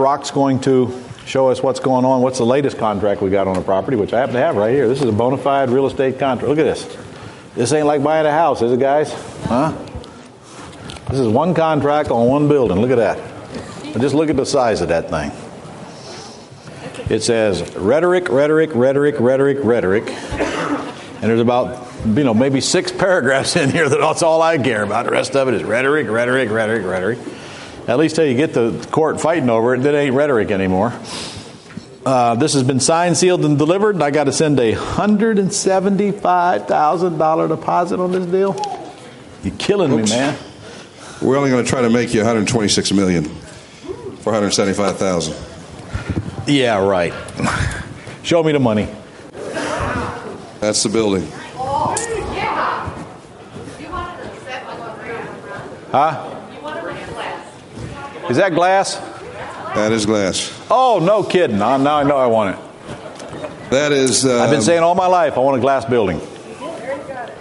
Rock's going to show us what's going on. What's the latest contract we got on the property, which I happen to have right here. This is a bona fide real estate contract. Look at this. This ain't like buying a house, is it, guys? Huh? This is one contract on one building. Look at that. But just look at the size of that thing. It says rhetoric. And there's about, maybe 6 paragraphs in here that's all I care about. The rest of it is rhetoric. At least till you get to court fighting over it, that ain't rhetoric anymore. This has been signed, sealed, and delivered, and I got to send a $175,000 deposit on this deal. You're killing me, man. We're only going to try to make you $126 million for $175,000. Yeah, right. Show me the money. That's the building. Huh? Is that glass? That is glass. Oh, no kidding. Now I know I want it. That is... I've been saying all my life I want a glass building.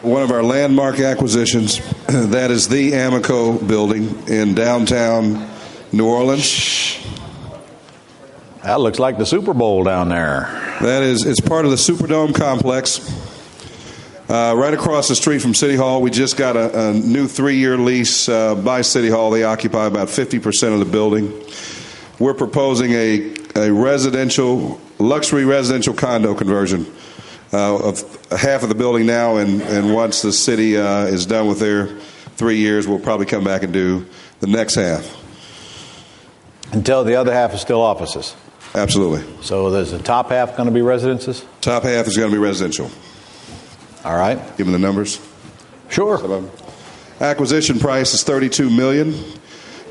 One of our landmark acquisitions. That is the Amico building in downtown New Orleans. That looks like the Super Bowl down there. It's part of the Superdome complex. Right across the street from City Hall, we just got a new 3-year lease by City Hall. They occupy about 50% of the building. We're proposing a luxury residential condo conversion of half of the building now, and once the city is done with their 3 years, we'll probably come back and do the next half. Until the other half is still offices. Absolutely. So there's the top half going to be residences? Top half is going to be residential. All right. Give me the numbers. Sure. Acquisition price is $32 million.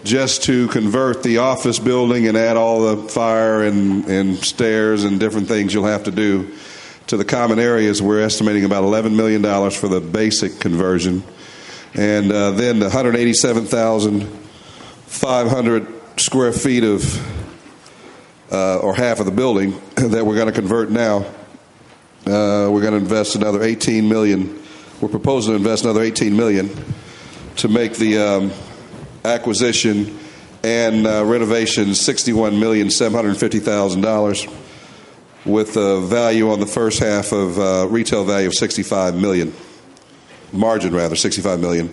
Just to convert the office building and add all the fire and stairs and different things you'll have to do to the common areas, we're estimating about $11 million for the basic conversion. And then the 187,500 square feet of, or half of the building that we're going to convert now, we're going to invest another $18 million. We're proposing to invest another $18 million to make the acquisition and renovation $61,750,000 with a value on the first half of retail value of $65 million. Margin, rather, $65 million.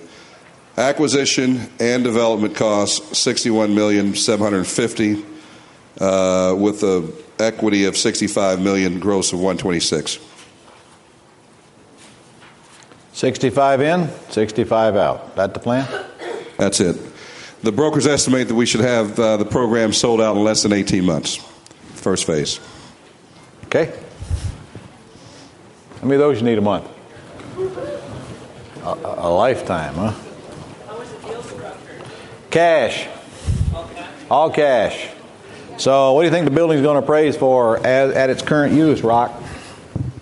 Acquisition and development costs $61,750,000 with a equity of $65 million, gross of $126. 65 in, 65 out. That the plan? That's it. The brokers estimate that we should have the program sold out in less than 18 months. First phase. Okay. How many of those you need a month? A lifetime, huh? Cash. All cash. So what do you think the building's going to appraise for at its current use, Rock?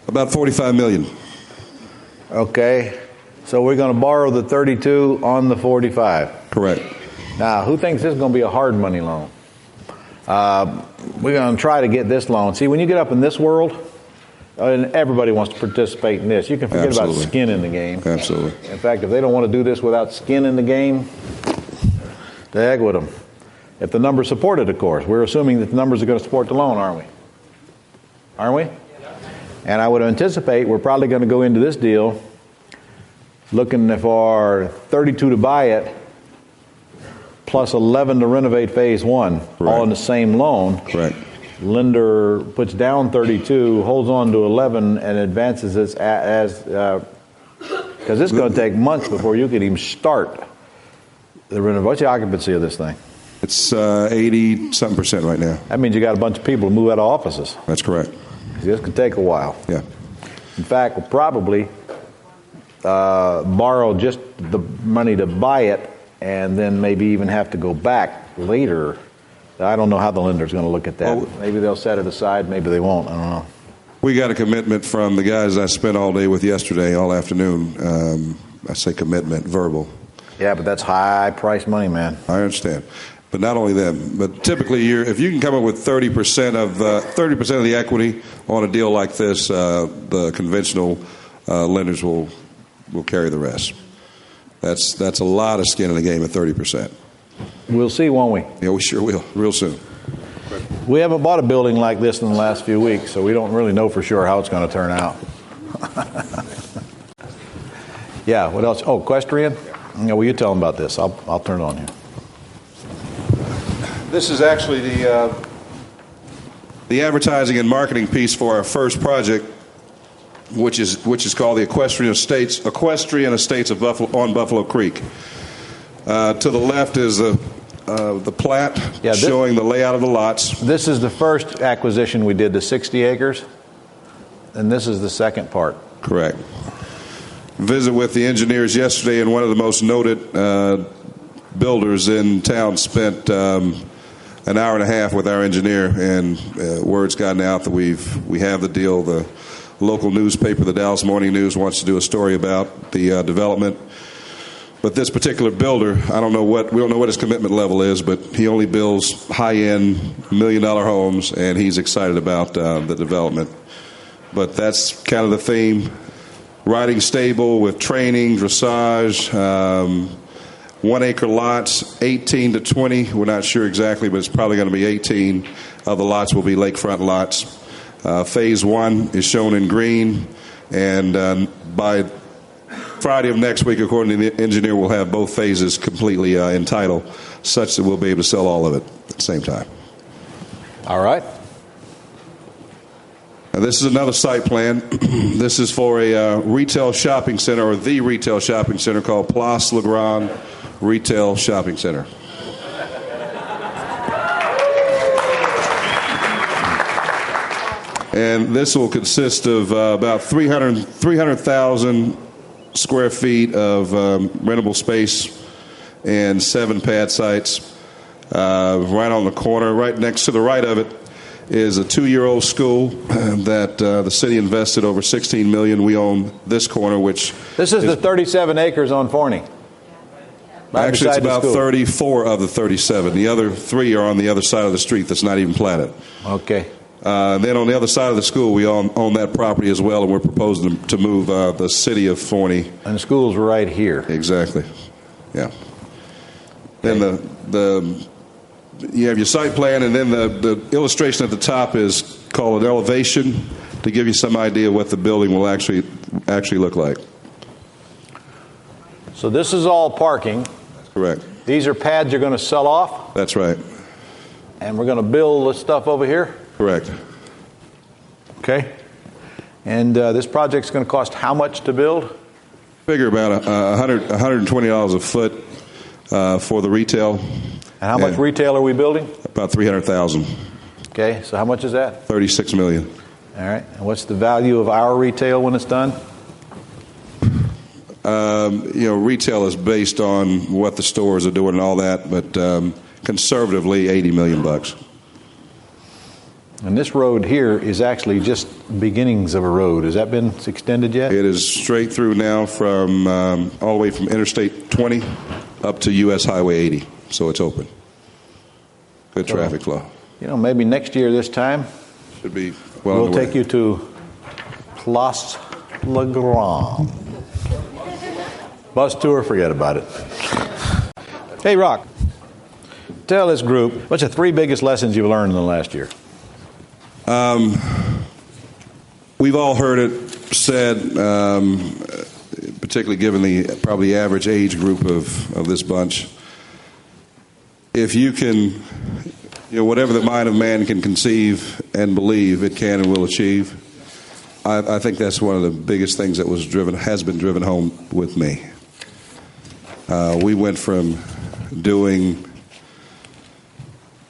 About $45 million. Okay. So we're going to borrow the 32 on the 45. Correct. Now, who thinks this is going to be a hard money loan? We're going to try to get this loan. See, when you get up in this world, and everybody wants to participate in this, you can forget about skin in the game. Absolutely. In fact, if they don't want to do this without skin in the game, the heck with them. If the numbers support it, of course. We're assuming that the numbers are going to support the loan, aren't we? Aren't we? And I would anticipate we're probably going to go into this deal looking for 32 to buy it, plus 11 to renovate phase one, all in the same loan. Correct. Lender puts down 32, holds on to 11, and advances this because it's going to take months before you can even start the renovation. What's the occupancy of this thing? It's 80-something% right now. That means you got a bunch of people to move out of offices. That's correct. This could take a while. Yeah. In fact, we'll probably borrow just the money to buy it, and then maybe even have to go back later. I don't know how the lender's going to look at that. Well, maybe they'll set it aside, maybe they won't. I don't know. We got a commitment from the guys I spent all day with yesterday, all afternoon. I say commitment, verbal. Yeah, but that's high-priced money, man. I understand. But not only them, but typically if you can come up with 30% of the equity on a deal like this, the conventional lenders will carry the rest. That's a lot of skin in the game at 30%. We'll see, won't we? Yeah, we sure will, real soon. We haven't bought a building like this in the last few weeks, so we don't really know for sure how it's going to turn out. Yeah, what else? Oh, equestrian? Yeah, well, you tell them about this. I'll turn it on here. This is actually the advertising and marketing piece for our first project, which is called the Equestrian Estates of Buffalo Creek. To the left is the plat showing the layout of the lots. This is the first acquisition we did, the 60 acres, and this is the second part. Correct. Visit with the engineers yesterday, and one of the most noted builders in town spent an hour and a half with our engineer, and word's gotten out that we have the deal. The local newspaper, the Dallas Morning News, wants to do a story about the development. But this particular builder, we don't know what his commitment level is, but he only builds high-end $1 million homes, and he's excited about the development. But that's kind of the theme. Riding stable with training, dressage, 1 acre lots, 18 to 20. We're not sure exactly, but it's probably going to be 18 of the lots will be lakefront lots. Phase 1 is shown in green, and by Friday of next week, according to the engineer, we'll have both phases completely entitled, such that we'll be able to sell all of it at the same time. All right. Now, this is another site plan. This is for a retail shopping center, or the retail shopping center, called Place Legrand Retail Shopping Center. And this will consist of about 300,000 square feet of rentable space and 7 pad sites. Right on the corner, right next to the right of it, is a 2-year-old school that the city invested over $16 million. We own this corner, which this is the 37 acres on Forney. Right, actually, it's about 34 of the 37. The other 3 are on the other side of the street that's not even platted. Okay. Then on the other side of the school, we own that property as well, and we're proposing to move the city of Forney. And the school's right here. Exactly. Yeah. Then you have your site plan, and then the illustration at the top is called an elevation to give you some idea what the building will actually look like. So this is all parking. That's correct. These are pads you're going to sell off? That's right. And we're going to build this stuff over here? Correct. Okay. And this project's going to cost how much to build? Figure about $120 a foot for the retail. And how much retail are we building? About 300,000. Okay, so how much is that? $36 million. All right. And what's the value of our retail when it's done? Retail is based on what the stores are doing and all that, but conservatively, $80 million. And this road here is actually just beginnings of a road. Has that been extended yet? It is straight through now from all the way from Interstate 20 up to U.S. Highway 80. So it's open. Good traffic flow. Maybe next year this time, should be we'll take you to Place Legrand. Bus tour, forget about it. Hey, Rock, tell this group, what's the 3 biggest lessons you've learned in the last year? We've all heard it said, particularly given the probably average age group of this bunch, if you can, whatever the mind of man can conceive and believe, it can and will achieve. I think that's one of the biggest things that has been driven home with me. We went from doing,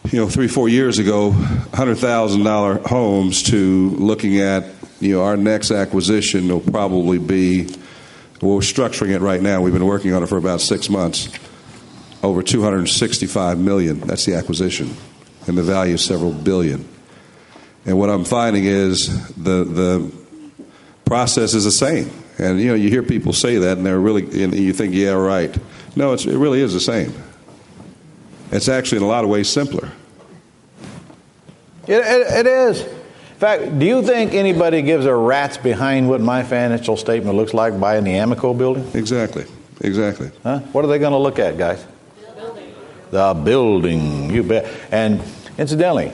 3-4 years ago, $100,000 homes to looking at, our next acquisition will probably be, we're structuring it right now. We've been working on it for about 6 months. Over $265 million. That's the acquisition, and the value is several billion. And what I'm finding is the process is the same. And you hear people say that, and and you think, yeah, right. No, it really is the same. It's actually in a lot of ways simpler. It is. In fact, do you think anybody gives a rat's behind what my financial statement looks like buying the Amoco building? Exactly. Huh? What are they going to look at, guys? The building. You bet. And incidentally,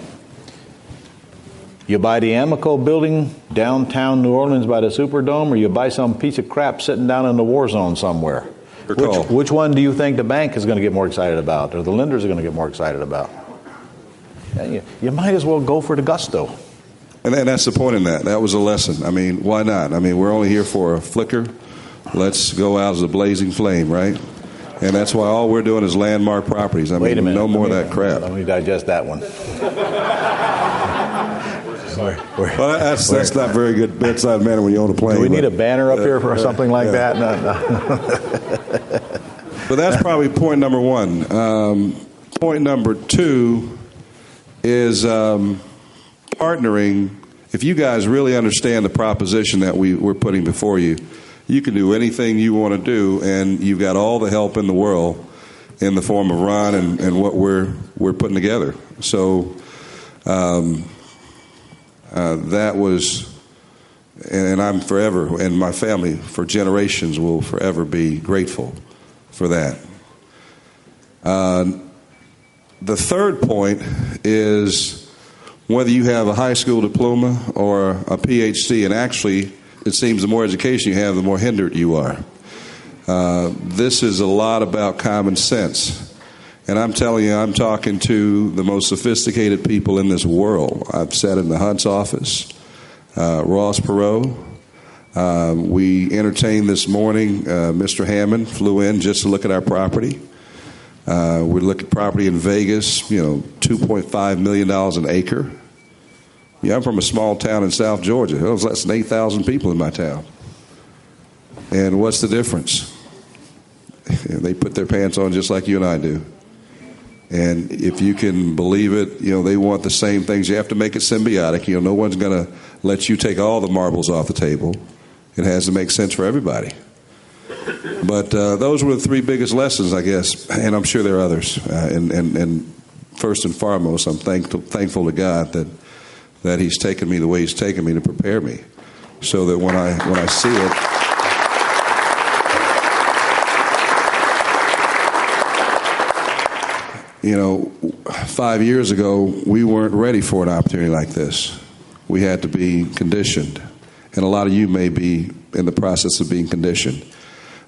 You buy the Amoco building downtown New Orleans by the Superdome, or you buy some piece of crap sitting down in the war zone somewhere. Which one do you think the bank is going to get more excited about, or the lenders are going to get more excited about? You might as well go for the gusto. And that's the point in that. That was a lesson. I mean, why not? I mean, we're only here for a flicker. Let's go out as a blazing flame, right? And that's why all we're doing is landmark properties. Wait a minute. No more of that crap. Let me digest that one. Well, that's not very good bedside manner when you own a plane. Do we need a banner up here for something like that? No. But that's probably point number one. Point number two is partnering. If you guys really understand the proposition that we're putting before you, you can do anything you want to do, and you've got all the help in the world in the form of Ron and what we're putting together. So that was, and I'm forever, and my family for generations will forever be grateful for that. The third point is whether you have a high school diploma or a PhD, and actually it seems the more education you have, the more hindered you are. This is a lot about common sense. And I'm telling you, I'm talking to the most sophisticated people in this world. I've sat in the Hunt's office, Ross Perot. We entertained this morning. Mr. Hammond flew in just to look at our property. We look at property in Vegas, $2.5 million an acre. Yeah, I'm from a small town in South Georgia. There was less than 8,000 people in my town. And what's the difference? They put their pants on just like you and I do. And if you can believe it, they want the same things. You have to make it symbiotic. No one's going to let you take all the marbles off the table. It has to make sense for everybody. But those were the three biggest lessons, I guess, and I'm sure there are others. And first and foremost, I'm thankful to God that He's taken me the way He's taken me to prepare me, so that when I see it, 5 years ago, we weren't ready for an opportunity like this. We had to be conditioned, and a lot of you may be in the process of being conditioned.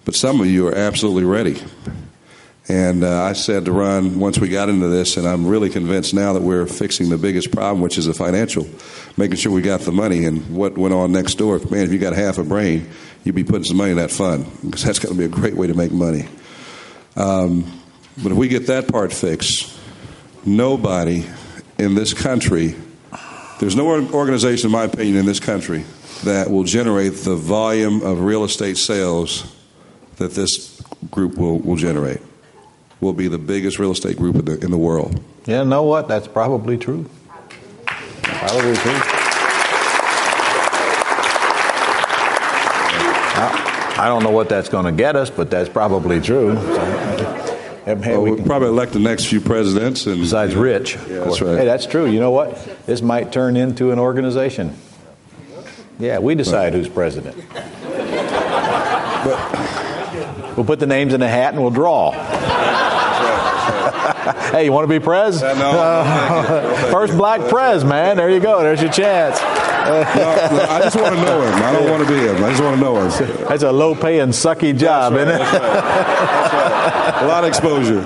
But some of you are absolutely ready. And I said to Ron, once we got into this, and I'm really convinced now that we're fixing the biggest problem, which is the financial, making sure we got the money. And what went on next door, man, if you got half a brain, you'd be putting some money in that fund, because that's going to be a great way to make money. But if we get that part fixed, nobody in this country, there's no organization, in my opinion, in this country that will generate the volume of real estate sales that this group will generate. We'll be the biggest real estate group in the world. Yeah, you know what? That's probably true. Probably true. I don't know what that's going to get us, but that's probably true. We'll probably elect the next few presidents. Besides Rich. Yeah, that's right. Hey, that's true. You know what? This might turn into an organization. Yeah, we decide who's president. We'll put the names in a hat and we'll draw. Hey, you want to be prez? No. First black prez, man. There you go. There's your chance. I just want to know him. I don't want to be him. I just want to know him. That's a low-paying, sucky job, isn't it? That's right. A lot of exposure.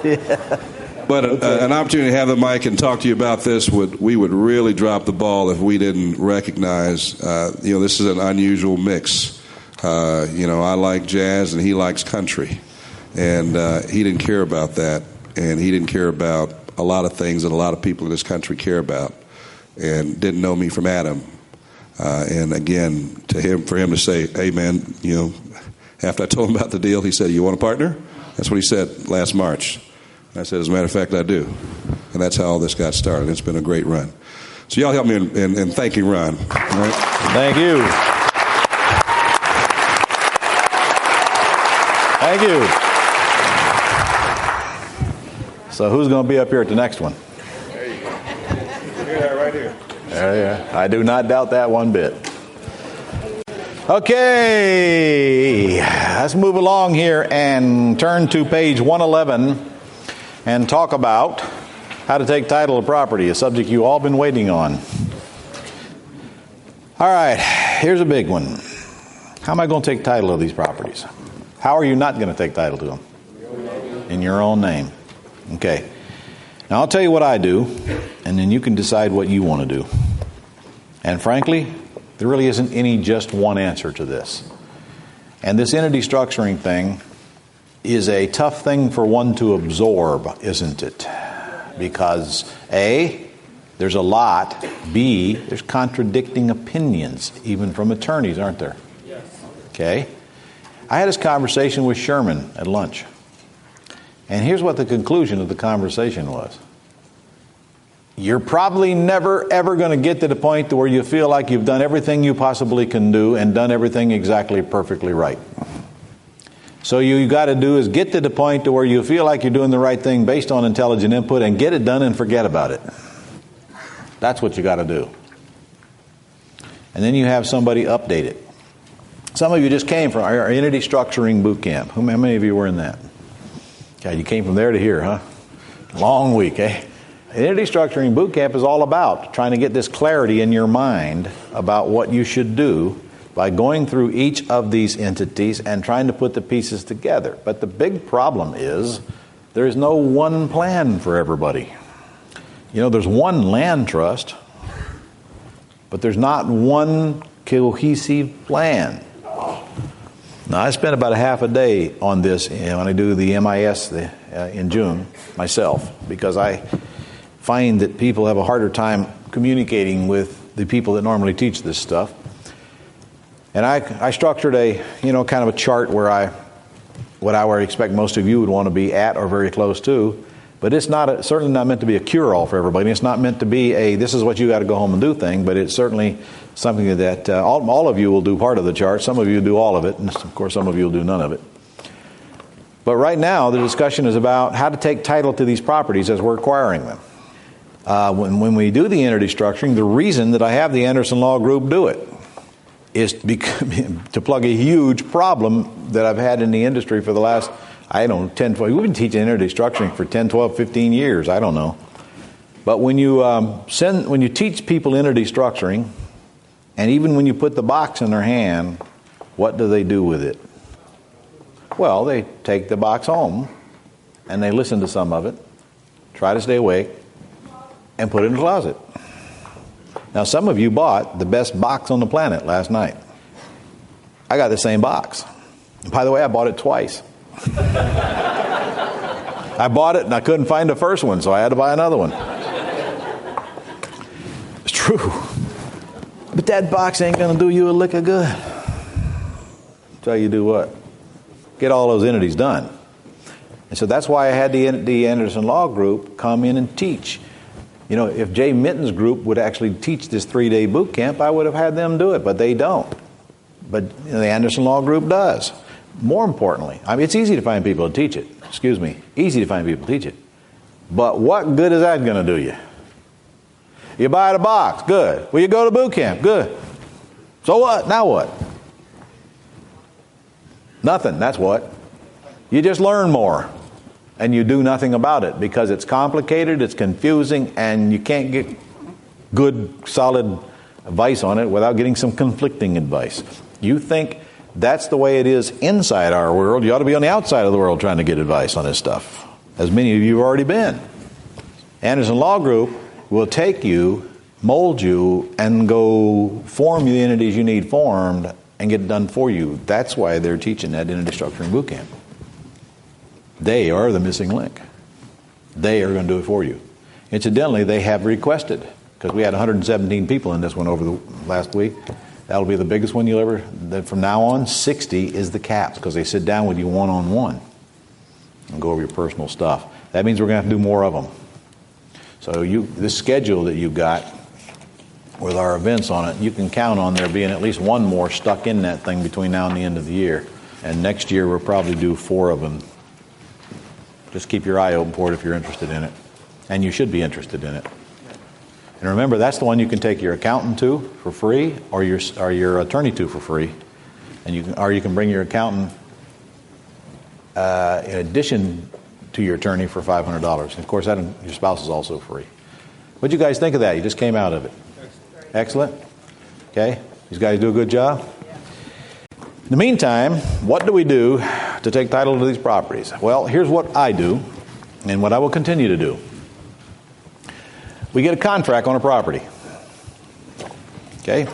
Yeah. But an opportunity to have the mic and talk to you about this, we would really drop the ball if we didn't recognize, this is an unusual mix. I like jazz and he likes country. And he didn't care about that. And he didn't care about a lot of things that a lot of people in this country care about. And didn't know me from Adam. And again, for him to say, hey, man, after I told him about the deal, he said, you want a partner? That's what he said last March. I said, as a matter of fact, I do. And that's how all this got started. It's been a great run. So y'all help me in thanking Ron. Right? Thank you. Thank you. So who's going to be up here at the next one? There you go. Here, right here. Yeah. I do not doubt that one bit. Okay. Let's move along here and turn to page 111 and talk about how to take title of property, a subject you all been waiting on. All right, here's a big one. How am I going to take title of these properties? How are you not going to take title to them? In your own name. Okay. Now I'll tell you what I do, and then you can decide what you want to do. And frankly, there really isn't any just one answer to this. And this entity structuring thing is a tough thing for one to absorb, isn't it? Because A, there's a lot. B, there's contradicting opinions, even from attorneys, aren't there? Yes. Okay. I had this conversation with Sherman at lunch. And here's what the conclusion of the conversation was. You're probably never, ever going to get to the point where you feel like you've done everything you possibly can do and done everything exactly perfectly right. So you got to do is get to the point to where you feel like you're doing the right thing based on intelligent input and get it done and forget about it. That's what you got to do. And then you have somebody update it. Some of you just came from our entity structuring boot camp. How many of you were in that? God, you came from there to here, huh? Long week, eh? Entity structuring boot camp is all about trying to get this clarity in your mind about what you should do by going through each of these entities and trying to put the pieces together. But the big problem is there is no one plan for everybody. You know, there's one land trust, but there's not one cohesive plan. Now, I spent about a half a day on this when I do the MIS in June myself, because I find that people have a harder time communicating with the people that normally teach this stuff. And I structured a, kind of a chart where what I would expect most of you would want to be at or very close to. But it's certainly not meant to be a cure-all for everybody. It's not meant to be this is what you got to go home and do thing, but it's certainly something that all of you will do part of the chart. Some of you do all of it, and of course some of you will do none of it. But right now the discussion is about how to take title to these properties as we're acquiring them. When we do the entity structuring, the reason that I have the Anderson Law Group do it is to plug a huge problem that I've had in the industry for the last 10, 12, we've been teaching entity structuring for 10, 12, 15 years, I don't know. But when you teach people entity structuring, and even when you put the box in their hand, what do they do with it? Well, they take the box home, and they listen to some of it, try to stay awake, and put it in the closet. Now, some of you bought the best box on the planet last night. I got the same box. And by the way, I bought it twice. I bought it and I couldn't find the first one, so I had to buy another one. It's true. But that box ain't going to do you a lick of good. So you do what? Get all those entities done. And so that's why I had the Anderson Law Group come in and teach. If Jay Minton's group would actually teach this 3-day boot camp, I would have had them do it, but they don't. But the Anderson Law Group does. More importantly, it's easy to find people to teach it. Easy to find people to teach it. But what good is that going to do you? You buy the box, good. Well, you go to boot camp, good. So what? Now what? Nothing, that's what. You just learn more. And you do nothing about it because it's complicated, it's confusing, and you can't get good, solid advice on it without getting some conflicting advice. You think that's the way it is inside our world. You ought to be on the outside of the world trying to get advice on this stuff, as many of you have already been. Anderson Law Group will take you, mold you, and go form the entities you need formed and get it done for you. That's why they're teaching that entity structuring boot camp. They are the missing link. They are going to do it for you. Incidentally, they have requested, because we had 117 people in this one over the last week. That'll be the biggest one you'll ever. From now on, 60 is the cap, because they sit down with you one-on-one and go over your personal stuff. That means we're going to have to do more of them. So this schedule that you've got with our events on it, you can count on there being at least one more stuck in that thing between now and the end of the year. And next year we'll probably do 4 of them. Just keep your eye open for it if you're interested in it. And you should be interested in it. And remember, that's the one you can take your accountant to for free or your attorney to for free. And you can bring your accountant in addition to your attorney for $500. And of course, your spouse is also free. What do you guys think of that? You just came out of it. Excellent. Okay? These guys do a good job? In the meantime, what do we do to take title to these properties? Well, here's what I do and what I will continue to do. We get a contract on a property. Okay?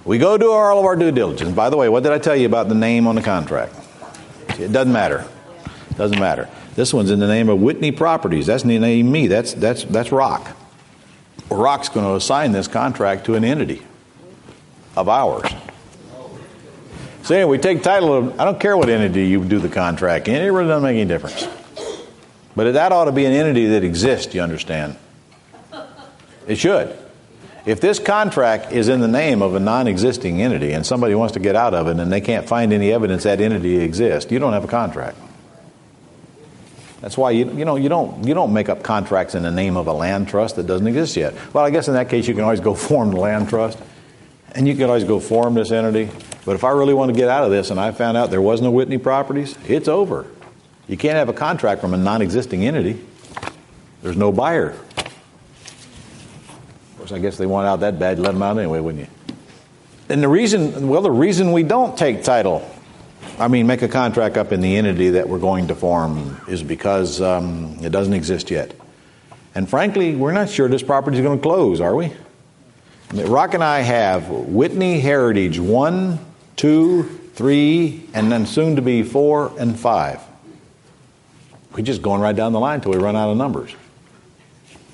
We go do all of our due diligence. By the way, what did I tell you about the name on the contract? It doesn't matter. It doesn't matter. This one's in the name of Whitney Properties. That's the name me. That's Rock. Rock's going to assign this contract to an entity of ours. So anyway, we take title of, I don't care what entity you do the contract in, it really doesn't make any difference. But that ought to be an entity that exists, you understand? It should. If this contract is in the name of a non-existing entity and somebody wants to get out of it and they can't find any evidence that entity exists, you don't have a contract. That's why you don't make up contracts in the name of a land trust that doesn't exist yet. Well, I guess in that case you can always go form the land trust and you can always go form this entity. But if I really want to get out of this and I found out there was no Whitney Properties, it's over. You can't have a contract from a non-existing entity. There's no buyer. Of course, I guess they want out that bad, let them out anyway, wouldn't you? And the reason we don't take title, make a contract up in the entity that we're going to form is because it doesn't exist yet. And frankly, we're not sure this property is going to close, are we? Rock and I have Whitney Heritage 1, 2, 3, and then soon to be 4 and 5. We're just going right down the line until we run out of numbers.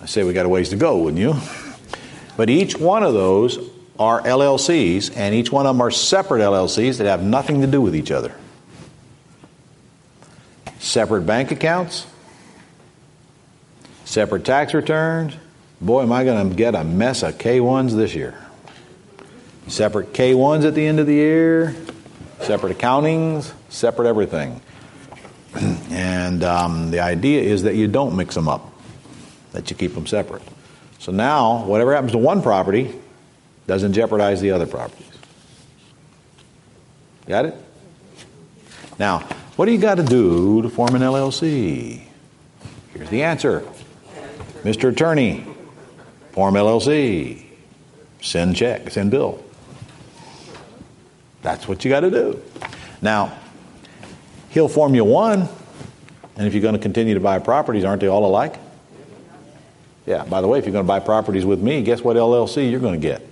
I say we got a ways to go, wouldn't you? But each one of those are LLCs, and each one of them are separate LLCs that have nothing to do with each other. Separate bank accounts, separate tax returns. Boy, am I going to get a mess of K-1s this year. Separate K-1s at the end of the year, separate accountings, separate everything. And the idea is that you don't mix them up, that you keep them separate. So now, whatever happens to one property doesn't jeopardize the other properties. Got it? Now, what do you got to do to form an LLC? Here's the answer. Mr. Attorney, form LLC. Send check, send bill. That's what you got to do. Now, he'll form you one, and if you're going to continue to buy properties, aren't they all alike? Yeah, by the way, if you're going to buy properties with me, guess what LLC you're going to get?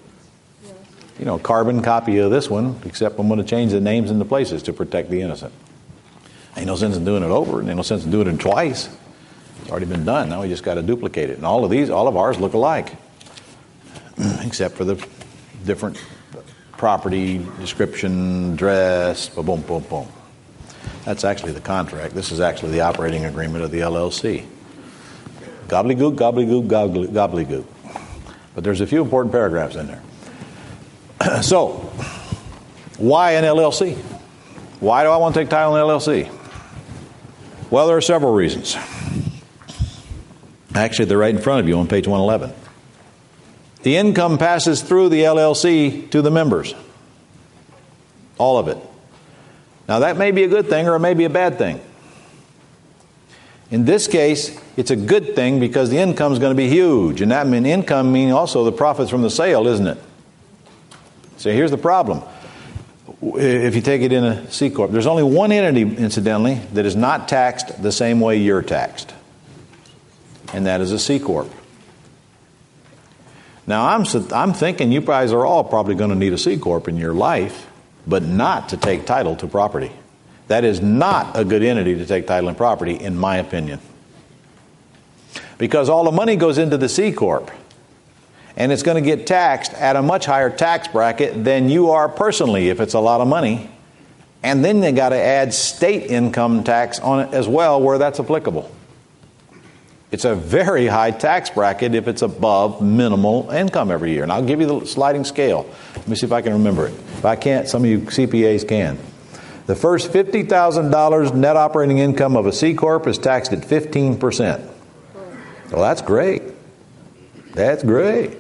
Carbon copy of this one, except I'm going to change the names and the places to protect the innocent. Ain't no sense in doing it over, and ain't no sense in doing it twice. It's already been done. Now we just got to duplicate it. And all of ours look alike, except for the different property description, address, boom, boom, boom. That's actually the contract. This is actually the operating agreement of the LLC. Gobbledygook, gobbledygook, gobbledygook. But there's a few important paragraphs in there. So, why an LLC? Why do I want to take title in an LLC? Well, there are several reasons. Actually, they're right in front of you on page 111. The income passes through the LLC to the members. All of it. Now, that may be a good thing or it may be a bad thing. In this case, it's a good thing because the income is going to be huge. And that income means also the profits from the sale, isn't it? So here's the problem. If you take it in a C Corp, there's only one entity, incidentally, that is not taxed the same way you're taxed. And that is a C Corp. Now, I'm thinking you guys are all probably going to need a C Corp in your life, but not to take title to property. That is not a good entity to take title and property, in my opinion. Because all the money goes into the C Corp. And it's going to get taxed at a much higher tax bracket than you are personally if it's a lot of money. And then they got to add state income tax on it as well where that's applicable. It's a very high tax bracket if it's above minimal income every year. And I'll give you the sliding scale. Let me see if I can remember it. If I can't, some of you CPAs can. The first $50,000 net operating income of a C Corp is taxed at 15%. Well, that's great. That's great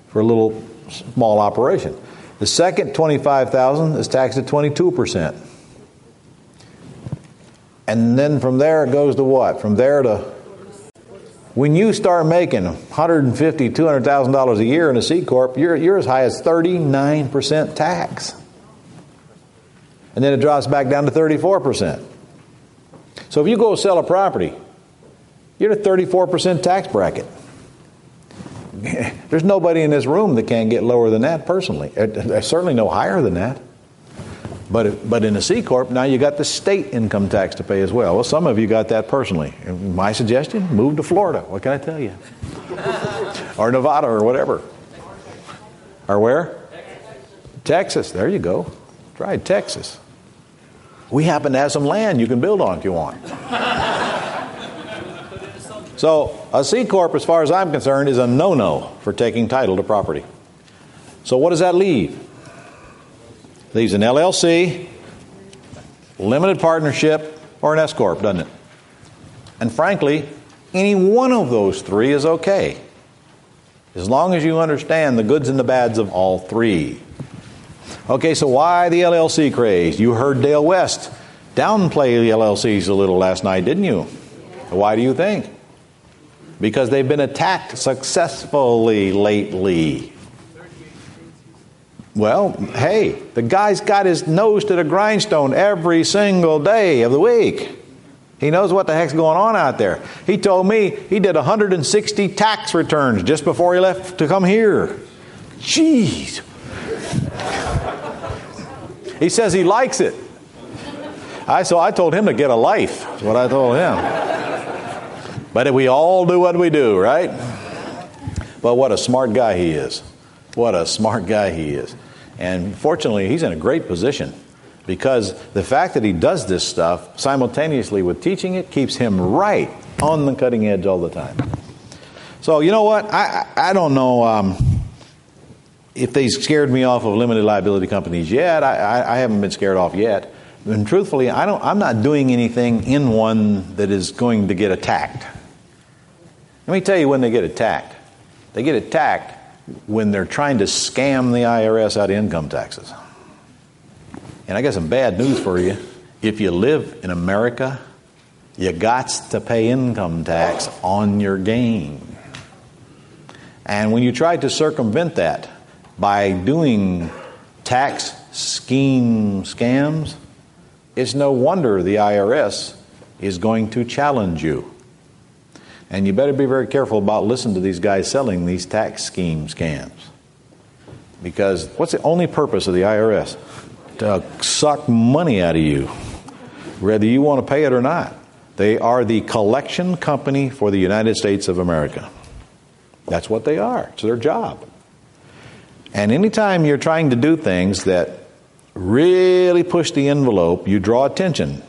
for a little small operation. The second $25,000 is taxed at 22%. And then from there it goes to what? From there to When you start making $150,000, $200,000 a year in a C Corp, you're as high as 39% tax. And then it drops back down to 34%. So if you go sell a property, you're at a 34% tax bracket. There's nobody in this room that can get lower than that personally. There's certainly no higher than that. But in a C Corp, now you got the state income tax to pay as well. Well, some of you got that personally. My suggestion, move to Florida. What can I tell you? Or Nevada or whatever. Or where? Texas. There you go. Try Texas. We happen to have some land you can build on if you want. So a C Corp, as far as I'm concerned, is a no-no for taking title to property. So what does that leave? Leaves an LLC, limited partnership, or an S Corp, doesn't it? And frankly, any one of those three is okay, as long as you understand the goods and the bads of all three. Okay, so why the LLC craze? You heard Dale West downplay the LLCs a little last night, didn't you? Why do you think? Because they've been attacked successfully lately. Well, hey, the guy's got his nose to the grindstone every single day of the week. He knows what the heck's going on out there. He told me he did 160 tax returns just before he left to come here. Jeez. He says he likes it. So I told him to get a life. That's what I told him. But we all do what we do, right? But what a smart guy he is. What a smart guy he is. And fortunately, he's in a great position because the fact that he does this stuff simultaneously with teaching it keeps him right on the cutting edge all the time. So you know what? I don't know if they scared me off of limited liability companies yet. I haven't been scared off yet. And truthfully, I'm not doing anything in one that is going to get attacked. Let me tell you when they get attacked. They get attacked when they're trying to scam the IRS out of income taxes. And I got some bad news for you. If you live in America, you got to pay income tax on your gain. And when you try to circumvent that by doing tax scheme scams, it's no wonder the IRS is going to challenge you. And you better be very careful about listening to these guys selling these tax scheme scams. Because what's the only purpose of the IRS? To suck money out of you, whether you want to pay it or not. They are the collection company for the United States of America. That's what they are. It's their job. And anytime you're trying to do things that really push the envelope, you draw attention.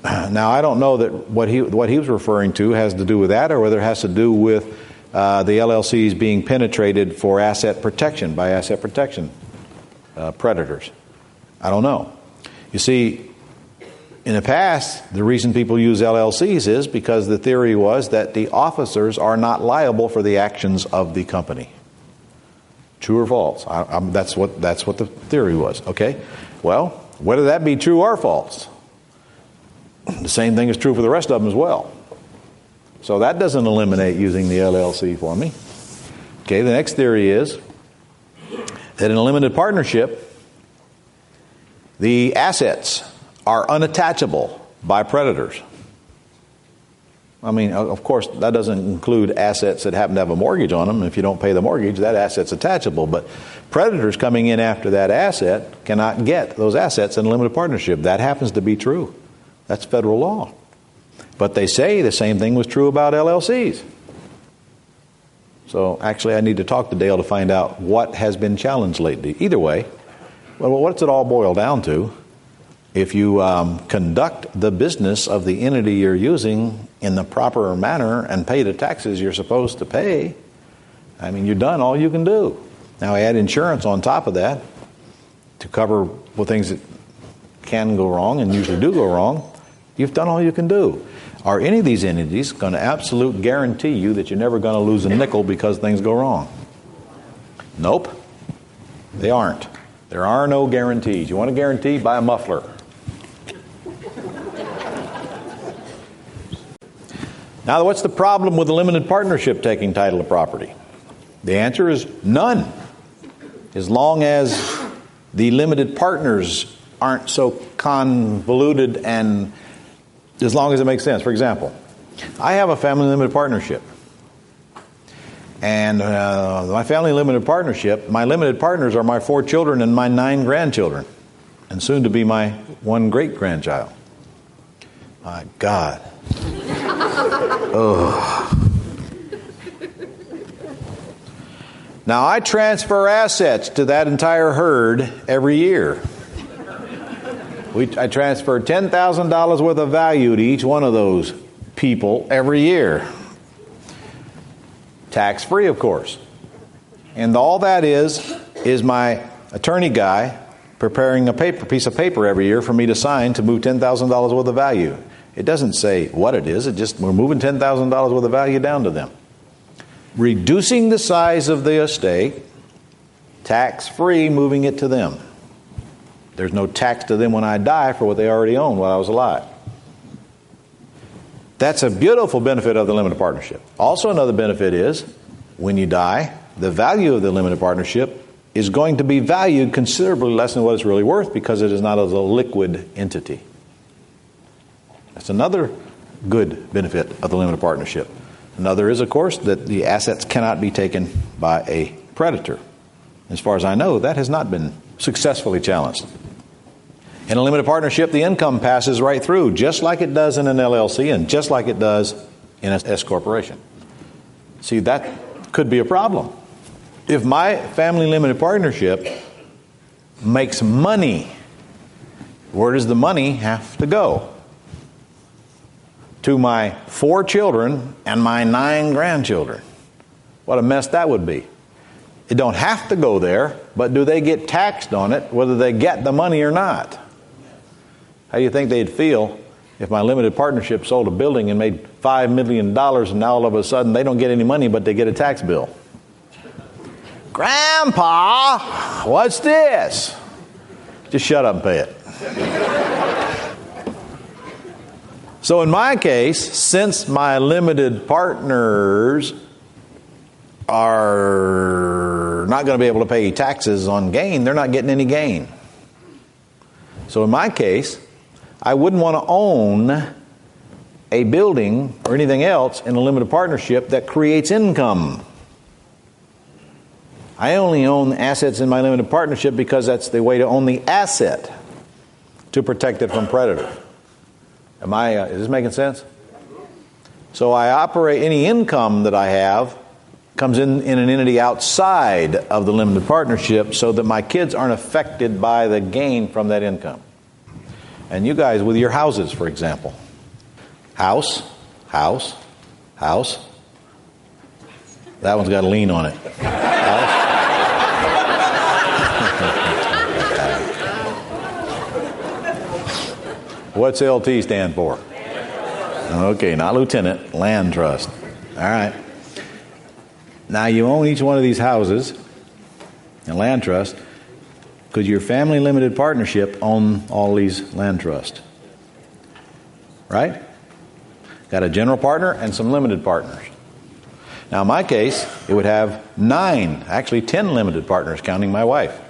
Now, I don't know that what he was referring to has to do with that or whether it has to do with the LLCs being penetrated for asset protection by asset protection predators. I don't know. You see, in the past, the reason people use LLCs is because the theory was that the officers are not liable for the actions of the company. True or false? That's what the theory was. Okay? Well, whether that be true or false, the same thing is true for the rest of them as well. So that doesn't eliminate using the LLC for me. Okay, the next theory is that in a limited partnership, the assets are unattachable by predators. I mean, of course, that doesn't include assets that happen to have a mortgage on them. If you don't pay the mortgage, that asset's attachable. But predators coming in after that asset cannot get those assets in a limited partnership. That happens to be true. That's federal law. But they say the same thing was true about LLCs. So actually, I need to talk to Dale to find out what has been challenged lately. Either way, well, what's it all boil down to? If you conduct the business of the entity you're using in the proper manner and pay the taxes you're supposed to pay, I mean, you've done all you can do. Now, add insurance on top of that to cover the things that can go wrong and usually do go wrong. You've done all you can do. Are any of these entities going to absolute guarantee you that you're never going to lose a nickel because things go wrong? Nope. They aren't. There are no guarantees. You want a guarantee? Buy a muffler. Now, what's the problem with the limited partnership taking title to property? The answer is none. As long as the limited partners aren't so convoluted and as long as it makes sense. For example, I have a family limited partnership. And my family limited partnership, my limited partners are my 4 children and my 9 grandchildren. And soon to be my 1 great-grandchild. My God. Ugh. Now, I transfer assets to that entire herd every year. I transfer $10,000 worth of value to each one of those people every year. Tax-free, of course. And all that is my attorney guy preparing a piece of paper every year for me to sign to move $10,000 worth of value. It doesn't say what it is. It just, we're moving $10,000 worth of value down to them. Reducing the size of the estate, tax-free, moving it to them. There's no tax to them when I die for what they already owned while I was alive. That's a beautiful benefit of the limited partnership. Also, another benefit is, when you die, the value of the limited partnership is going to be valued considerably less than what it's really worth because it is not a liquid entity. That's another good benefit of the limited partnership. Another is, of course, that the assets cannot be taken by a predator. As far as I know, that has not been successfully challenged. In a limited partnership, the income passes right through, just like it does in an LLC and just like it does in an S corporation. See, that could be a problem. If my family limited partnership makes money, where does the money have to go? To my 4 children and my 9 grandchildren. What a mess that would be. It don't have to go there, but do they get taxed on it, whether they get the money or not? How do you think they'd feel if my limited partnership sold a building and made $5 million and now all of a sudden they don't get any money but they get a tax bill? Grandpa, what's this? Just shut up and pay it. So in my case, since my limited partners are not going to be able to pay taxes on gain, they're not getting any gain. So in my case, I wouldn't want to own a building or anything else in a limited partnership that creates income. I only own assets in my limited partnership because that's the way to own the asset to protect it from predators. Is this making sense? So I operate, any income that I have comes in an entity outside of the limited partnership so that my kids aren't affected by the gain from that income. And you guys with your houses, for example. House. That one's got a lean on it. House. What's LT stand for? Okay, not lieutenant, land trust. All right. Now you own each one of these houses in land trust because your family limited partnership own all these land trusts. Right? Got a general partner and some limited partners. Now in my case, it would have 9, actually 10 limited partners counting my wife.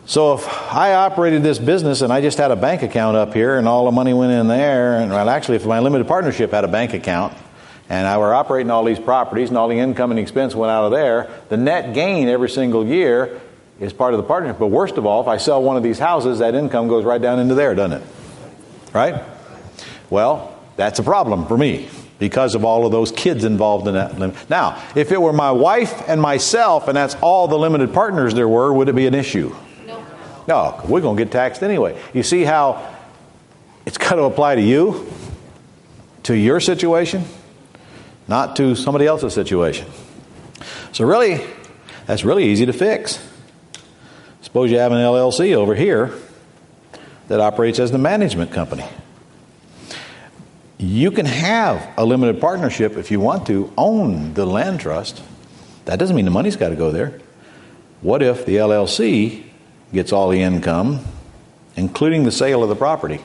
So if I operated this business and I just had a bank account up here and all the money went in there, and well, actually if my limited partnership had a bank account and I were operating all these properties and all the income and expense went out of there, the net gain every single year is part of the partnership. But worst of all, if I sell one of these houses, that income goes right down into there, doesn't it? Right? Well, that's a problem for me because of all of those kids involved in that. Now, if it were my wife and myself and that's all the limited partners there were, would it be an issue? No, we're going to get taxed anyway. You see how it's got to apply to you, to your situation, not to somebody else's situation. So really, that's really easy to fix. Suppose you have an LLC over here that operates as the management company. You can have a limited partnership if you want to own the land trust. That doesn't mean the money's got to go there. What if the LLC gets all the income, including the sale of the property?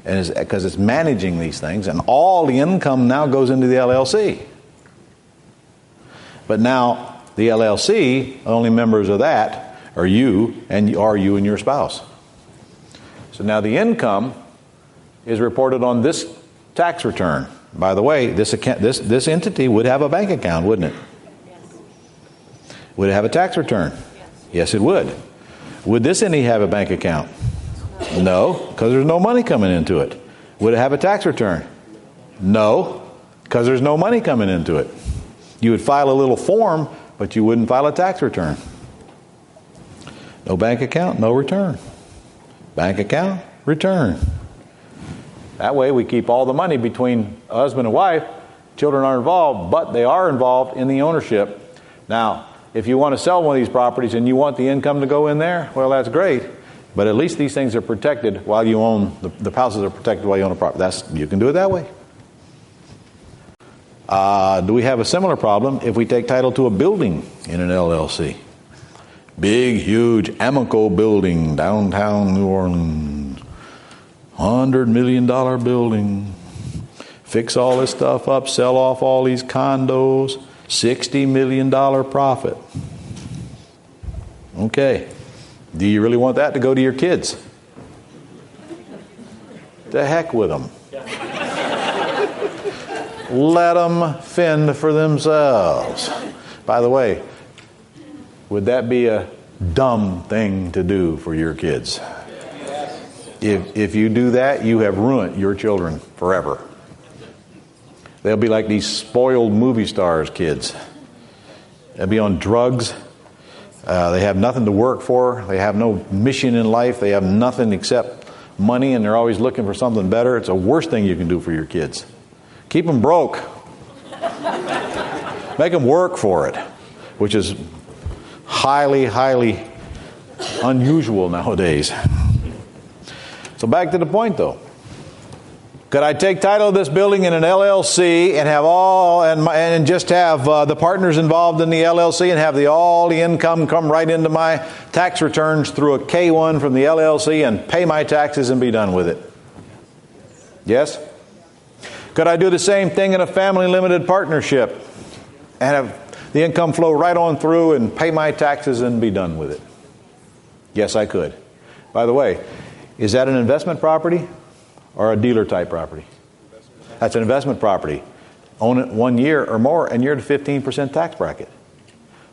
and because it's managing these things, and all the income now goes into the LLC. But now the LLC, only members of that are you and your spouse. So now the income is reported on this tax return. By the way, this entity would have a bank account, wouldn't it? Yes. Would it have a tax return? Yes, it would. Would this entity have a bank account? No, because there's no money coming into it. Would it have a tax return? No, because there's no money coming into it. You would file a little form, but you wouldn't file a tax return. No bank account, no return. Bank account, return. That way we keep all the money between husband and wife. Children aren't involved, but they are involved in the ownership. Now, if you want to sell one of these properties and you want the income to go in there, well, that's great. But at least these things are protected while you own, the houses are protected while you own a property. You can do it that way. Do we have a similar problem if we take title to a building in an LLC? Big, huge Amoco building, downtown New Orleans. $100 million building. Fix all this stuff up, sell off all these condos. $60 million profit. Okay. Do you really want that to go to your kids? The heck with them. Let them fend for themselves. By the way, would that be a dumb thing to do for your kids? If you do that, you have ruined your children forever. They'll be like these spoiled movie stars kids. They'll be on drugs. They have nothing to work for. They have no mission in life. They have nothing except money, and they're always looking for something better. It's the worst thing you can do for your kids. Keep them broke. Make them work for it, which is highly, highly unusual nowadays. So back to the point, though. Could I take title of this building in an LLC and have and just have the partners involved in the LLC and have all the income come right into my tax returns through a K-1 from the LLC and pay my taxes and be done with it? Yes? Could I do the same thing in a family limited partnership and have the income flow right on through and pay my taxes and be done with it? Yes, I could. By the way, is that an investment property or a dealer type property? That's an investment property. Own it 1 year or more and you're at a 15% tax bracket.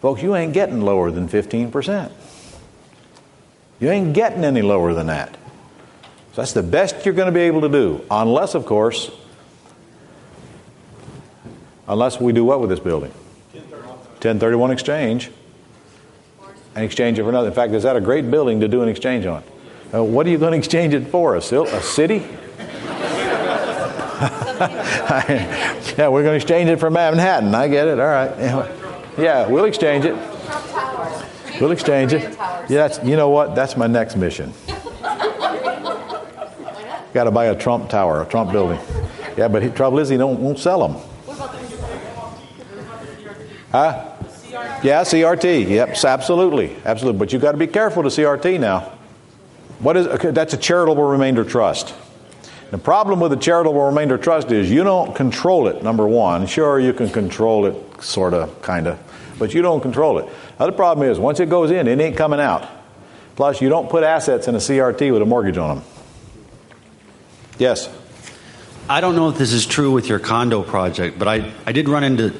Folks, you ain't getting lower than 15%. You ain't getting any lower than that. So that's the best you're going to be able to do. Unless, of course, we do what with this building? 1031 exchange. And exchange it for another. In fact, is that a great building to do an exchange on? What are you going to exchange it for? A city? Yeah, we're going to exchange it for Manhattan. I get it. All right. Yeah, we'll exchange it. We'll exchange it. Yeah, you know what? That's my next mission. Got to buy a Trump tower, a Trump building. Yeah, but the trouble is he won't sell them. Huh? Yeah, CRT. Yep, absolutely. Absolutely. But you've got to be careful to CRT now. That's a charitable remainder trust. The problem with a charitable remainder trust is you don't control it, number one. Sure, you can control it, sort of, kind of, but you don't control it. Other problem is, once it goes in, it ain't coming out. Plus, you don't put assets in a CRT with a mortgage on them. Yes? I don't know if this is true with your condo project, but I did run into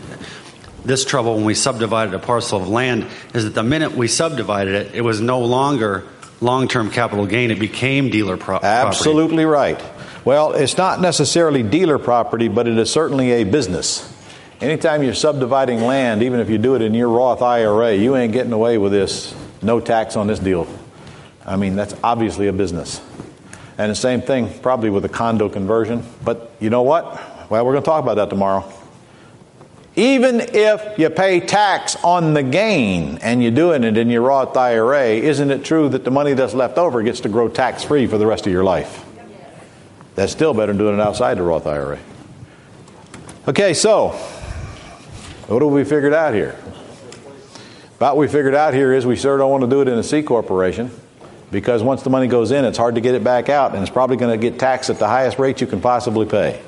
this trouble when we subdivided a parcel of land, is that the minute we subdivided it, it was no longer long-term capital gain. It became dealer property. Absolutely right. Well, it's not necessarily dealer property, but it is certainly a business. Anytime you're subdividing land, even if you do it in your Roth IRA, you ain't getting away with this. No tax on this deal. I mean, that's obviously a business. And the same thing probably with a condo conversion. But you know what? Well, we're going to talk about that tomorrow. Even if you pay tax on the gain and you're doing it in your Roth IRA, isn't it true that the money that's left over gets to grow tax-free for the rest of your life? That's still better than doing it outside the Roth IRA. Okay, so what have we figured out here? About what we figured out here is we sure don't want to do it in a C corporation because once the money goes in, it's hard to get it back out, and it's probably going to get taxed at the highest rate you can possibly pay.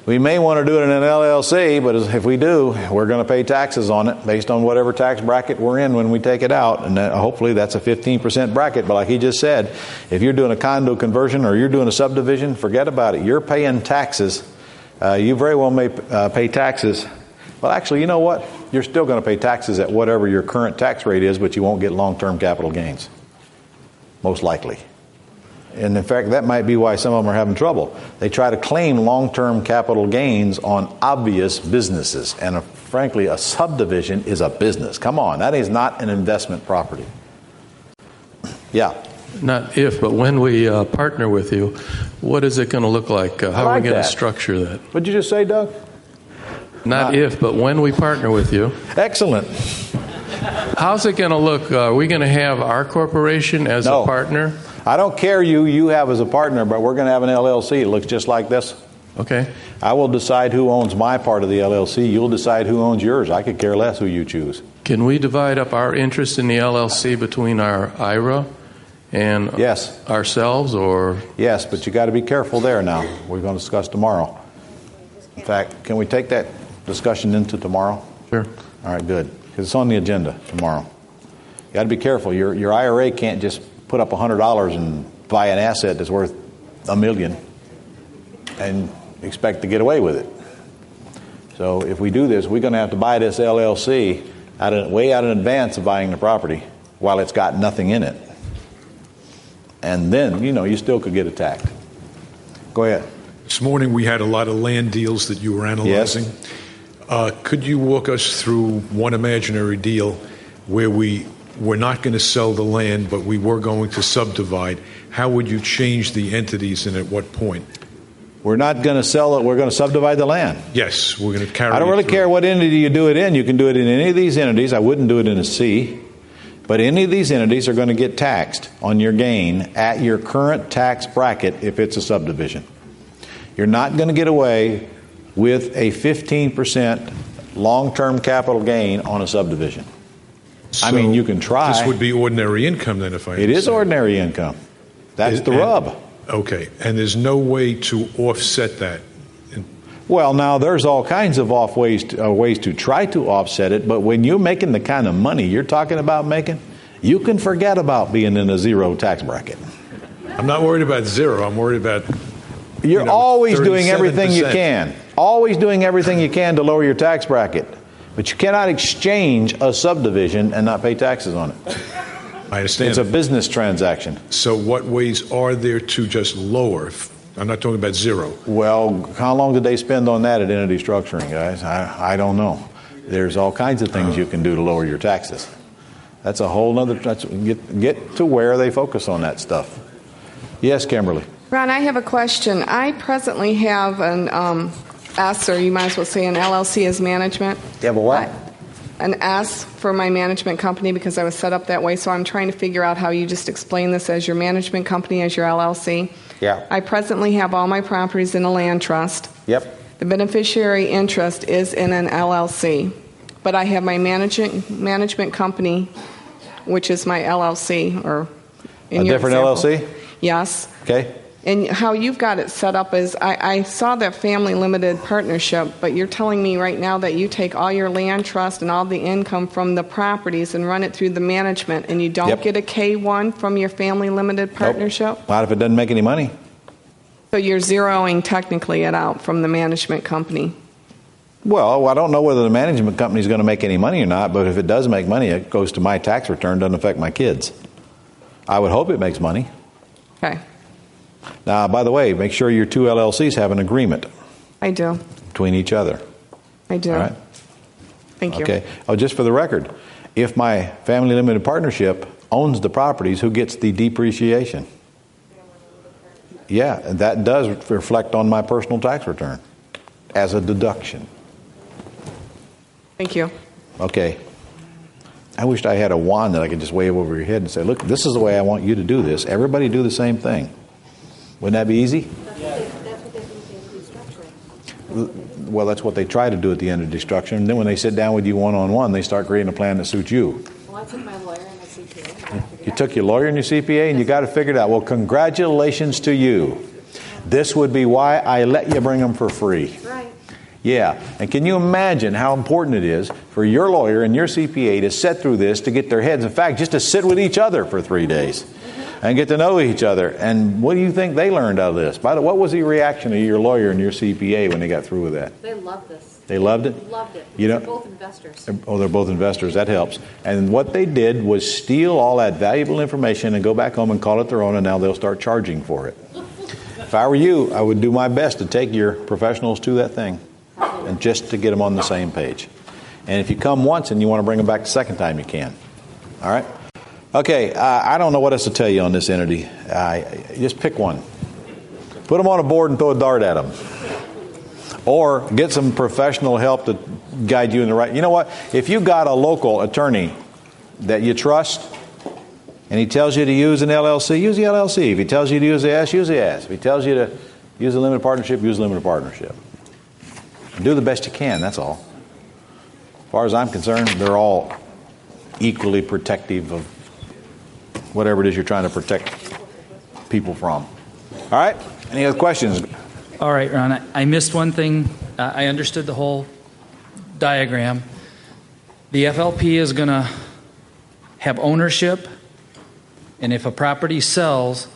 We may want to do it in an LLC, but if we do, we're going to pay taxes on it based on whatever tax bracket we're in when we take it out, and hopefully that's a 15% bracket. But like he just said, if you're doing a condo conversion or you're doing a subdivision, forget about it. You're paying taxes. You very well may pay taxes. Well, actually, you know what? You're still going to pay taxes at whatever your current tax rate is, but you won't get long-term capital gains, most likely. And in fact, that might be why some of them are having trouble. They try to claim long-term capital gains on obvious businesses. And frankly, a subdivision is a business. Come on, that is not an investment property. Yeah. Not if, but when we partner with you, what is it going to look like? How are we going to structure that? What'd you just say, Doug? Not if, but when we partner with you. Excellent. How's it going to look? Are we going to have our corporation as a partner? I don't care you have as a partner, but we're going to have an LLC. It looks just like this. Okay. I will decide who owns my part of the LLC. You'll decide who owns yours. I could care less who you choose. Can we divide up our interest in the LLC between our IRA and ourselves, or? Yes, but you got to be careful there now. We're going to discuss tomorrow. In fact, can we take that discussion into tomorrow? Sure. All right, good. Because it's on the agenda tomorrow. You got to be careful. Your IRA can't just put up $100 and buy an asset that's worth $1 million and expect to get away with it. So if we do this, we're going to have to buy this LLC way out in advance of buying the property while it's got nothing in it. And then, you still could get attacked. Go ahead. This morning we had a lot of land deals that you were analyzing. Yes. Could you walk us through one imaginary deal where we were not going to sell the land, but we were going to subdivide? How would you change the entities, and at what point? We're not going to sell it. We're going to subdivide the land. Yes, we're going to carry it. I don't really care what entity you do it in. You can do it in any of these entities. I wouldn't do it in a C. But any of these entities are going to get taxed on your gain at your current tax bracket if it's a subdivision. You're not going to get away with a 15% long-term capital gain on a subdivision. So I mean, you can try. This would be ordinary income then, if I understand. It is ordinary income. That's the rub. Okay, and there's no way to offset that? Well, now, there's all kinds of ways to try to offset it, but when you're making the kind of money you're talking about making, you can forget about being in a zero tax bracket. I'm not worried about zero. I'm worried about... You're always doing 37%. everything you can. Always doing everything you can to lower your tax bracket. But you cannot exchange a subdivision and not pay taxes on it. I understand. It's a business transaction. So what ways are there to just lower? I'm not talking about zero. Well, how long did they spend on that at entity structuring, guys? I don't know. There's all kinds of things you can do to lower your taxes. That's a whole other... Get to where they focus on that stuff. Yes, Kimberly. Ron, I have a question. I presently have an S, or you might as well say an LLC as management. You have a what? An S for my management company, because I was set up that way. So I'm trying to figure out how you just explain this as your management company, as your LLC. Yeah. I presently have all my properties in a land trust. Yep. The beneficiary interest is in an LLC. But I have my management company, which is my LLC, or in a your different example. LLC? Yes. Okay. And how you've got it set up is, I saw that family limited partnership, but you're telling me right now that you take all your land trust and all the income from the properties and run it through the management, and you don't get a K-1 from your family limited partnership? Nope. Not if it doesn't make any money. So you're zeroing technically it out from the management company. Well, I don't know whether the management company is going to make any money or not, but if it does make money, it goes to my tax return, doesn't affect my kids. I would hope it makes money. Okay. Now, by the way, make sure your two LLCs have an agreement. I do. Between each other. I do. All right? Thank you. Okay. Oh, just for the record, if my family limited partnership owns the properties, who gets the depreciation? Yeah, and that does reflect on my personal tax return as a deduction. Thank you. Okay. I wished I had a wand that I could just wave over your head and say, look, this is the way I want you to do this. Everybody do the same thing. Wouldn't that be easy? That's what they do with restructuring. Well, that's what they try to do at the end of destruction. And then when they sit down with you one-on-one, they start creating a plan that suits you. Well, I took my lawyer and my CPA. You took your lawyer and your CPA and you got it figured out. Well, congratulations to you. This would be why I let you bring them for free. Right. Yeah. And can you imagine how important it is for your lawyer and your CPA to sit through this, to get their heads, in fact, just to sit with each other for 3 days and get to know each other? And what do you think they learned out of this? By the way, what was the reaction of your lawyer and your CPA when they got through with that? They love this. They loved it? Loved it. You know, They're both investors. Oh, they're both investors. That helps. And what they did was steal all that valuable information and go back home and call it their own, and now they'll start charging for it. If I were you, I would do my best to take your professionals to that thing and just to get them on the same page. And if you come once and you want to bring them back the second time, you can. All right? Okay, I don't know what else to tell you on this entity. Just pick one. Put them on a board and throw a dart at them. Or get some professional help to guide you in the right. You know what? If you got a local attorney that you trust, and he tells you to use an LLC, use the LLC. If he tells you to use the S, use the S. If he tells you to use a limited partnership, use a limited partnership. Do the best you can, that's all. As far as I'm concerned, they're all equally protective of whatever it is you're trying to protect people from. All right? Any other questions? All right, Ron, I missed one thing. I understood the whole diagram. The FLP is going to have ownership, and if a property sells,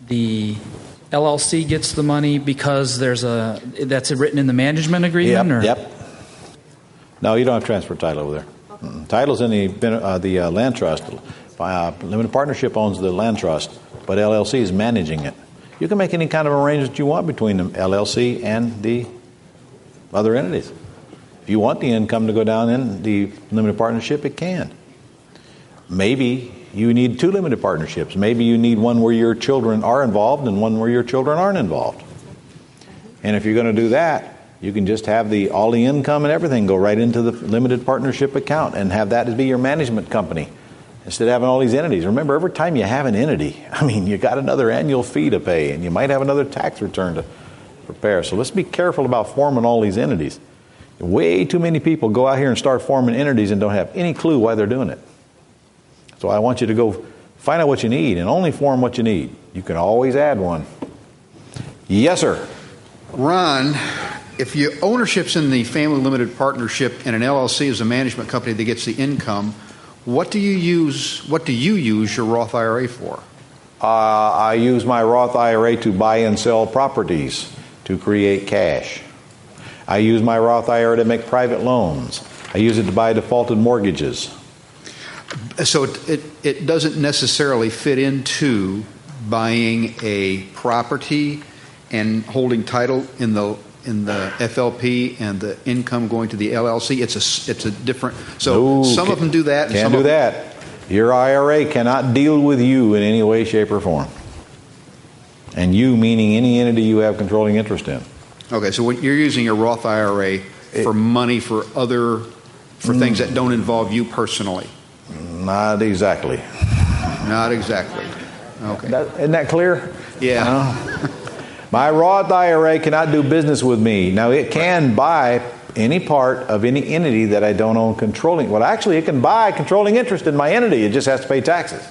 the LLC gets the money because that's written in the management agreement? Yep. No, you don't have transfer title over there. Title's in the land trust. Limited partnership owns the land trust, but LLC is managing it. You can make any kind of arrangement you want between the LLC and the other entities. If you want the income to go down in the limited partnership, it can. Maybe you need 2 limited partnerships. Maybe you need one where your children are involved and one where your children aren't involved. And if you're going to do that, you can just have all the income and everything go right into the limited partnership account and have that as be your management company instead of having all these entities. Remember, every time you have an entity, you got another annual fee to pay and you might have another tax return to prepare. So let's be careful about forming all these entities. Way too many people go out here and start forming entities and don't have any clue why they're doing it. So I want you to go find out what you need and only form what you need. You can always add one. Yes, sir. Ron, if your ownership's in the family limited partnership and an LLC is a management company that gets the income, what do you use your Roth IRA for? I use my Roth IRA to buy and sell properties to create cash. I use my Roth IRA to make private loans. I use it to buy defaulted mortgages. So it doesn't necessarily fit into buying a property and holding title in the FLP and the income going to the LLC. It's a different. So some of them do that. Can't do that. Your IRA cannot deal with you in any way, shape, or form. And you meaning any entity you have controlling interest in. Okay, so when you're using your Roth IRA for money for things that don't involve you personally. Not exactly. Not exactly. Okay. Isn't that clear? Yeah. My Roth IRA cannot do business with me. Now, it can buy any part of any entity that I don't own controlling. Well, actually, it can buy controlling interest in my entity. It just has to pay taxes.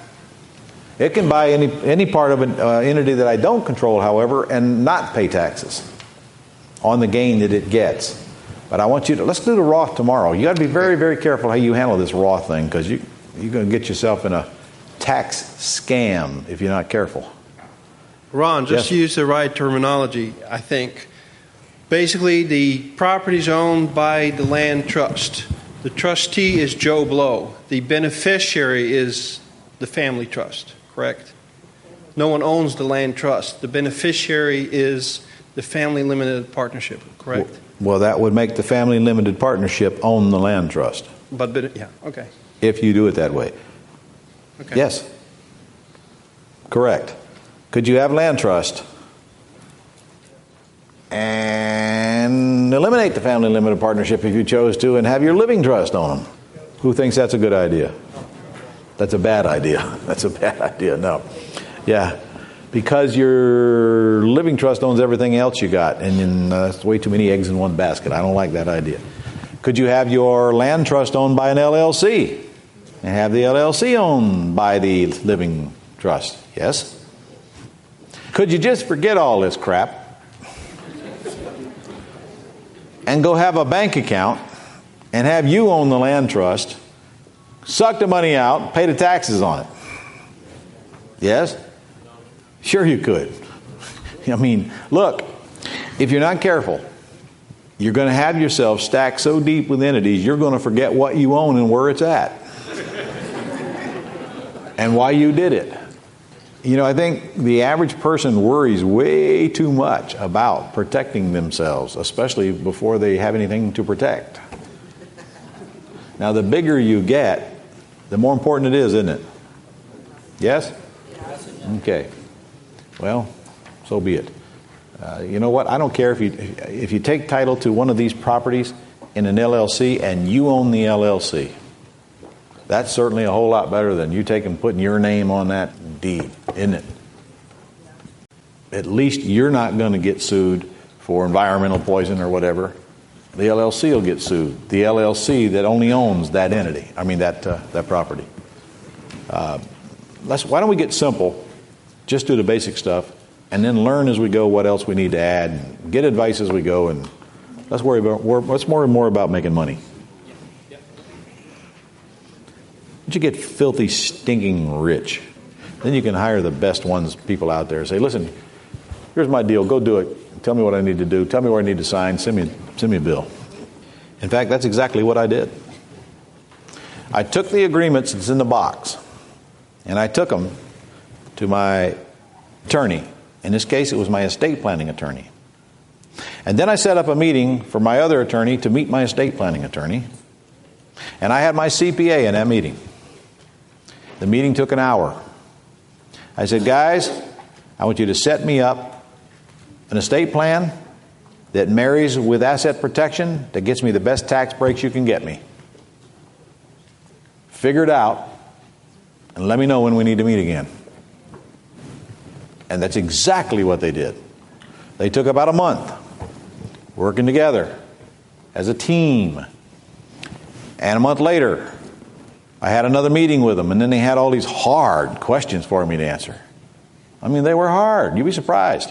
It can buy any part of an entity that I don't control, however, and not pay taxes on the gain that it gets. But I want you to, let's do the Roth tomorrow. You got to be very, very careful how you handle this Roth thing because you're going to get yourself in a tax scam if you're not careful. Ron, just use the right terminology, I think. Basically, the property is owned by the land trust. The trustee is Joe Blow. The beneficiary is the family trust, correct? No one owns the land trust. The beneficiary is the family limited partnership, correct? Well, that would make the family limited partnership own the land trust. Yeah, okay. If you do it that way. Okay. Yes. Correct. Could you have land trust and eliminate the family limited partnership if you chose to and have your living trust own them? Who thinks that's a good idea? That's a bad idea. That's a bad idea. No. Yeah. Because your living trust owns everything else you got, and that's way too many eggs in one basket. I don't like that idea. Could you have your land trust owned by an LLC and have the LLC owned by the living trust? Yes. Could you just forget all this crap and go have a bank account and have you own the land trust, suck the money out, pay the taxes on it? Yes? Sure you could. I mean, look, if you're not careful, you're going to have yourself stacked so deep with entities, you're going to forget what you own and where it's at. And why you did it. You know, I think the average person worries way too much about protecting themselves, especially before they have anything to protect. Now, the bigger you get, the more important it is, isn't it? Yes? Okay. Well, so be it. You know what? I don't care if you take title to one of these properties in an LLC and you own the LLC. That's certainly a whole lot better than you putting your name on that deed, isn't it? At least you're not going to get sued for environmental poison or whatever. The LLC will get sued. The LLC that only owns that entity. I mean that property. Why don't we get simple? Just do the basic stuff, and then learn as we go what else we need to add. And get advice as we go, and let's worry more about making money. Once you get filthy, stinking rich, then you can hire the best people out there and say, listen, here's my deal. Go do it. Tell me what I need to do. Tell me where I need to sign. Send me a bill. In fact, that's exactly what I did. I took the agreements that's in the box, and I took them to my attorney. In this case, it was my estate planning attorney. And then I set up a meeting for my other attorney to meet my estate planning attorney. And I had my CPA in that meeting. The meeting took an hour. I said, guys, I want you to set me up an estate plan that marries with asset protection that gets me the best tax breaks you can get me. Figure it out and let me know when we need to meet again. And that's exactly what they did. They took about a month working together as a team. And a month later, I had another meeting with them, and then they had all these hard questions for me to answer. I mean, they were hard. You'd be surprised.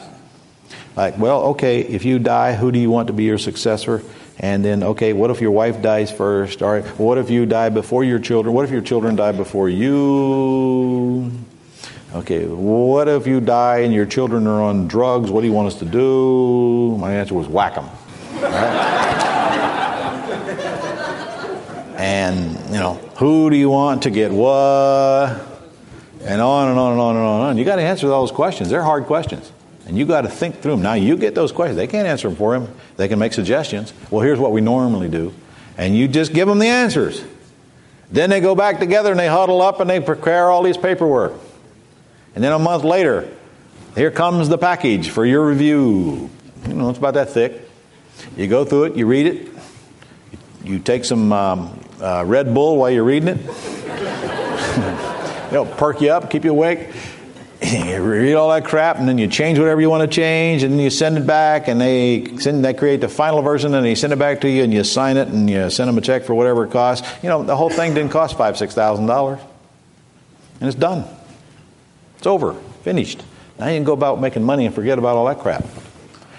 Like, well, okay, if you die, who do you want to be your successor? And then, okay, what if your wife dies first? All right, what if you die before your children? What if your children die before you? Okay, what if you die and your children are on drugs? What do you want us to do? My answer was whack them. Right? And, who do you want to get what? And on and on and on and on and on. You got to answer those questions. They're hard questions. And you got to think through them. Now, you get those questions. They can't answer them for him. They can make suggestions. Well, here's what we normally do. And you just give them the answers. Then they go back together and they huddle up and they prepare all these paperwork. And then a month later, here comes the package for your review. It's about that thick. You go through it, you read it. You take some Red Bull while you're reading it. It'll perk you up, keep you awake. You read all that crap, and then you change whatever you want to change, and then you send it back, and they create the final version, and they send it back to you, and you sign it, and you send them a check for whatever it costs. The whole thing didn't cost $5,000-$6,000, and it's done. It's over, finished. Now you can go about making money and forget about all that crap.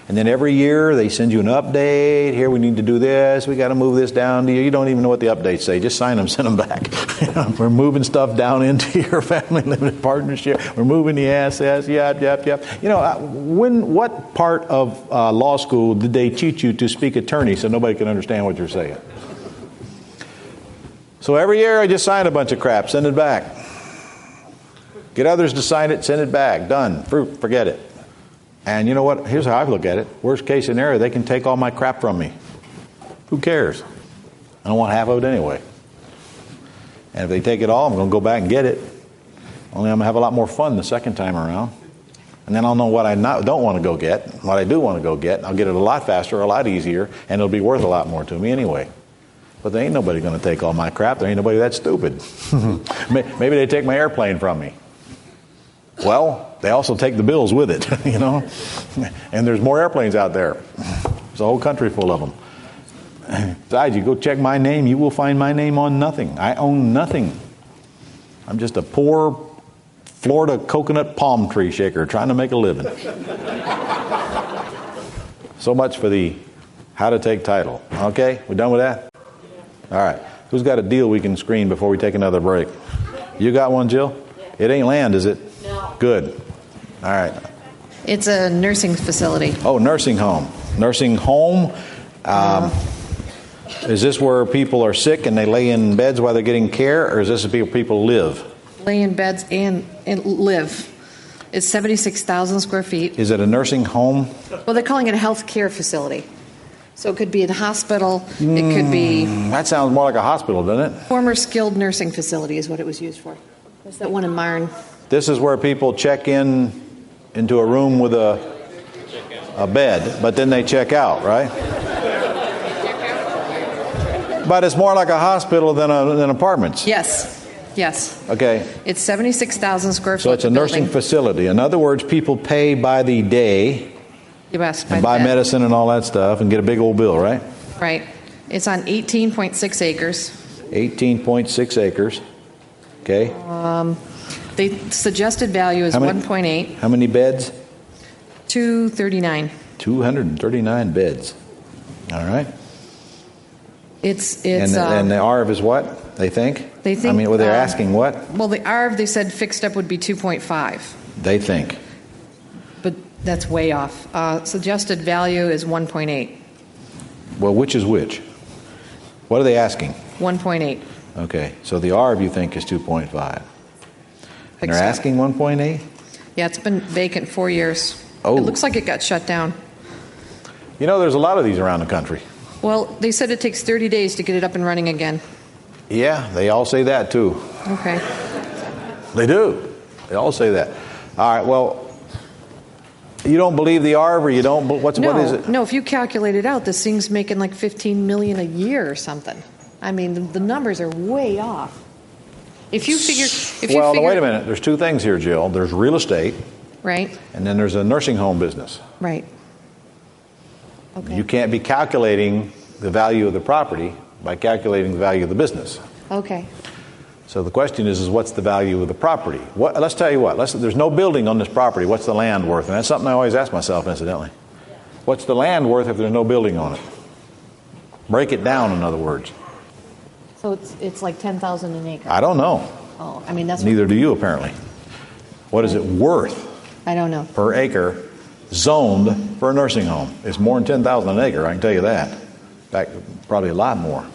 And then every year they send you an update. Here, we need to do this. We got to move this down to you. You don't even know what the updates say. Just sign them, send them back. We're moving stuff down into your family limited partnership. We're moving the assets. Yep. What part of law school did they teach you to speak attorney so nobody can understand what you're saying? So every year I just sign a bunch of crap, send it back. Get others to sign it, send it back. Done. Forget it. And you know what? Here's how I look at it. Worst case scenario, they can take all my crap from me. Who cares? I don't want half of it anyway. And if they take it all, I'm going to go back and get it. Only I'm going to have a lot more fun the second time around. And then I'll know what I don't want to go get, what I do want to go get. I'll get it a lot faster, a lot easier, and it'll be worth a lot more to me anyway. But there ain't nobody going to take all my crap. There ain't nobody that stupid. Maybe they take my airplane from me. Well, they also take the bills with it, And there's more airplanes out there. There's a whole country full of them. Besides, you go check my name, you will find my name on nothing. I own nothing. I'm just a poor Florida coconut palm tree shaker trying to make a living. So much for the how to take title. Okay, we done with that? All right. Who's got a deal we can screen before we take another break? You got one, Jill? It ain't land, is it? No. Good. All right. It's a nursing facility. Oh, nursing home. Nursing home. Is this where people are sick and they lay in beds while they're getting care, or is this where people live? Lay in beds and live. It's 76,000 square feet. Is it a nursing home? Well, they're calling it a health care facility. So it could be a hospital. It could be... That sounds more like a hospital, doesn't it? Former skilled nursing facility is what it was used for. There's that one in Marne. This is where people check into a room with a bed, but then they check out, right? But it's more like a hospital than apartments. Yes. Yes. Okay. It's 76,000 square feet. So it's a nursing facility. In other words, people pay by the day Yes, and buy medicine and all that stuff and get a big old bill, right? Right. It's on 18.6 acres. 18.6 acres. Okay. The suggested value is 1.8. How many beds? 239. 239 beds. All right. It's and the ARV is what, they think? They think... I mean, they're asking what? Well, the ARV, they said fixed up would be 2.5. They think. But that's way off. Suggested value is 1.8. Well, which is which? What are they asking? 1.8. Okay, so the ARV you think is 2.5. And they're asking 1.8? Yeah, it's been vacant 4 years. Oh. It looks like it got shut down. You know, there's a lot of these around the country. Well, they said it takes 30 days to get it up and running again. Yeah, they all say that too. Okay. They do. They all say that. All right, well, you don't believe the ARV, or you don't, what is it? No, if you calculate it out, this thing's making like $15 million a year or something. I mean, the numbers are way off. If you figure... Well, wait a minute. There's two things here, Jill. There's real estate. Right. And then there's a nursing home business. Right. Okay. You can't be calculating the value of the property by calculating the value of the business. Okay. So the question is what's the value of the property? Let's tell you what. There's no building on this property. What's the land worth? And that's something I always ask myself, incidentally. What's the land worth if there's no building on it? Break it down, in other words. So it's like 10,000 an acre. I don't know. Oh, I mean that's... Neither do you, apparently. What is it worth I don't know. per acre zoned for a nursing home? It's more than 10,000 an acre, I can tell you that. In fact, probably a lot more.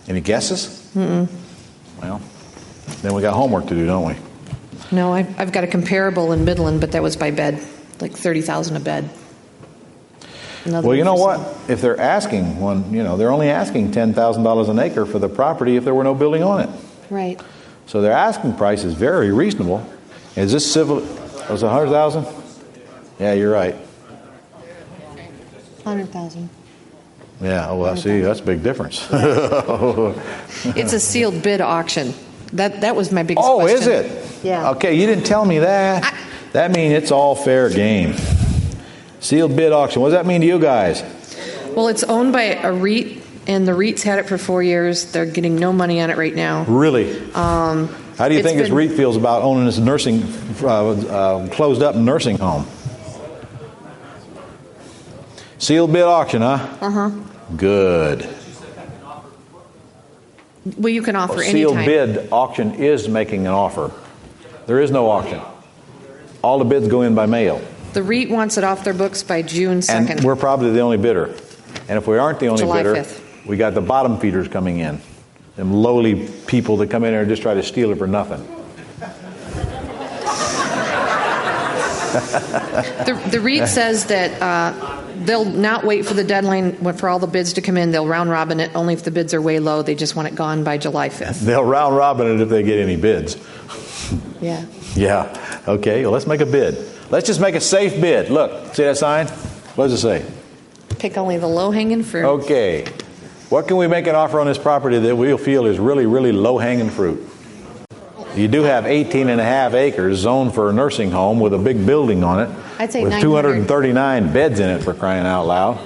Any guesses? Mm-mm. Well, then we got homework to do, don't we? No, I've got a comparable in Midland, but that was by bed, like 30,000 a bed. Well, you know what? If they're asking they're only asking $10,000 an acre for the property if there were no building on it. Right. So their asking price is very reasonable. Is this civil? Was it 100,000? Yeah, you're right. 100,000. Yeah. Oh, well, see, that's a big difference. It's a sealed bid auction. That was my biggest question. Oh, is it? Yeah. Okay, you didn't tell me that. That means it's all fair game. Sealed bid auction. What does that mean to you guys? Well, it's owned by a REIT, and the REIT's had it for 4 years. They're getting no money on it right now. Really? How do you think this REIT feels about owning this nursing, closed-up nursing home? Sealed bid auction, huh? Uh-huh. Good. Well, you can offer any Sealed time. bid auction is making an offer. There is no auction. All the bids go in by mail. The REIT wants it off their books by June 2nd. And we're probably the only bidder. And if we aren't the only July bidder, 5th. we got the bottom feeders coming in. Them lowly people that come in there and just try to steal it for nothing. The REIT says that they'll not wait for the deadline for all the bids to come in. They'll round robin it. Only if the bids are way low. They just want it gone by July 5th. They'll round robin it if they get any bids. Yeah. Yeah. Okay, well, let's make a bid. Let's just make a safe bid. Look, see that sign? What does it say? Pick only the low-hanging fruit. Okay. What can we make an offer on this property that we'll feel is really, really low-hanging fruit? You do have 18 and a half acres zoned for a nursing home with a big building on it. I'd say with 239 beds in it, for crying out loud.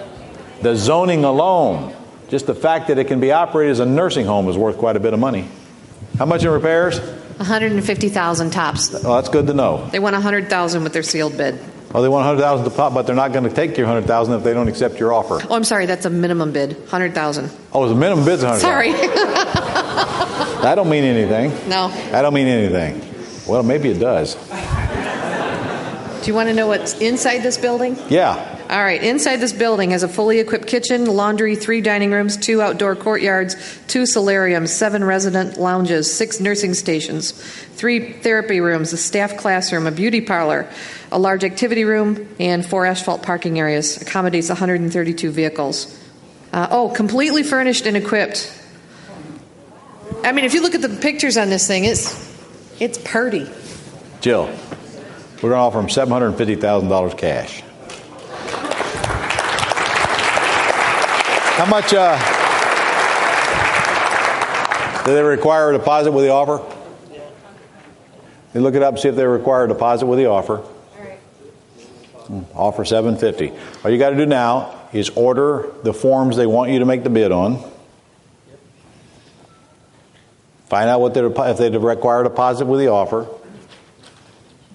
The zoning alone, just the fact that it can be operated as a nursing home, is worth quite a bit of money. How much in repairs? 150,000 tops. Well, that's good to know. They want 100,000 with their sealed bid. Oh, they want 100,000 to pop, but they're not going to take your 100,000 if they don't accept your offer. Oh, I'm sorry, that's a minimum bid, 100,000. Oh, the minimum bid's 100,000. Sorry. That don't mean anything. No. That don't mean anything. Well, maybe it does. Do you want to know what's inside this building? Yeah. All right, inside this building has a fully equipped kitchen, laundry, 3 dining rooms, 2 outdoor courtyards, 2 solariums, 7 resident lounges, 6 nursing stations, 3 therapy rooms, a staff classroom, a beauty parlor, a large activity room, and 4 asphalt parking areas. Accommodates 132 vehicles. Completely furnished and equipped. I mean, if you look at the pictures on this thing, it's purty. Jill, we're going to offer them $750,000 cash. How much do they require a deposit with the offer? You look it up and see if they require a deposit with the offer. Offer $750,000. All you got to do now is order the forms they want you to make the bid on. Find out if they require a deposit with the offer,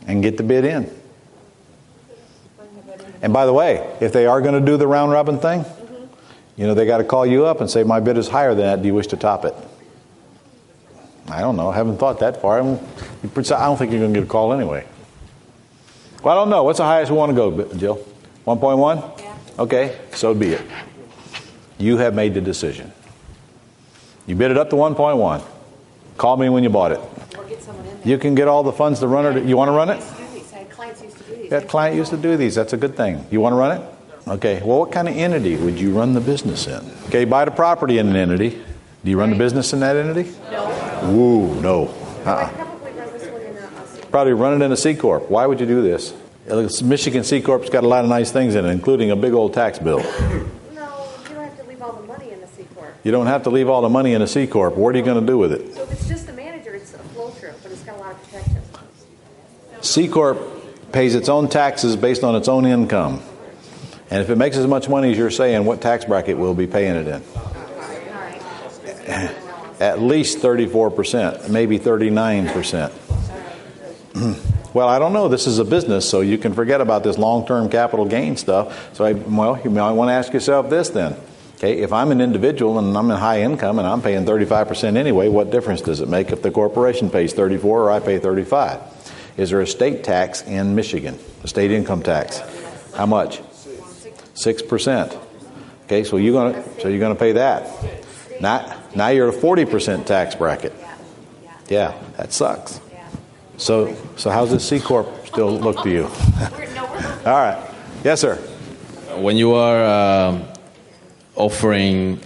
and get the bid in. And by the way, if they are going to do the round robin thing, they got to call you up and say, my bid is higher than that. Do you wish to top it? I don't know. I haven't thought that far. I don't think you're going to get a call anyway. Well, I don't know. What's the highest we want to go, Jill? 1.1? Yeah. Okay, so be it. You have made the decision. You bid it up to 1.1. Call me when you bought it. Or get someone in there. You can get all the funds to run it. You want to run it? Clients used to do these. Yeah, client used to do these. That's a good thing. You want to run it? Okay. Well, what kind of entity would you run the business in? Okay, you buy the property in an entity. Do you run the business in that entity? No. Ooh, no. I'd probably run this one in a C Corp. Probably run it in a C Corp. Why would you do this? Michigan C Corp's got a lot of nice things in it, including a big old tax bill. No, you don't have to leave all the money in the C Corp. You don't have to leave all the money in a C Corp. What are you going to do with it? So if it's just the manager, it's a flow through, but it's got a lot of protection. C Corp pays its own taxes based on its own income. And if it makes as much money as you're saying, what tax bracket will be paying it in? At least 34%, maybe 39%. Well, I don't know. This is a business, so you can forget about this long-term capital gain stuff. So, you might want to ask yourself this then. Okay, if I'm an individual and I'm in high income and I'm paying 35% anyway, what difference does it make if the corporation pays 34 or I pay 35? Is there a state tax in Michigan, a state income tax? How much? 6%. Okay, so you're gonna pay that. Now you're at a 40% tax bracket. Yeah, that sucks. So how's this C Corp still look to you? All right. Yes, sir. When you are offering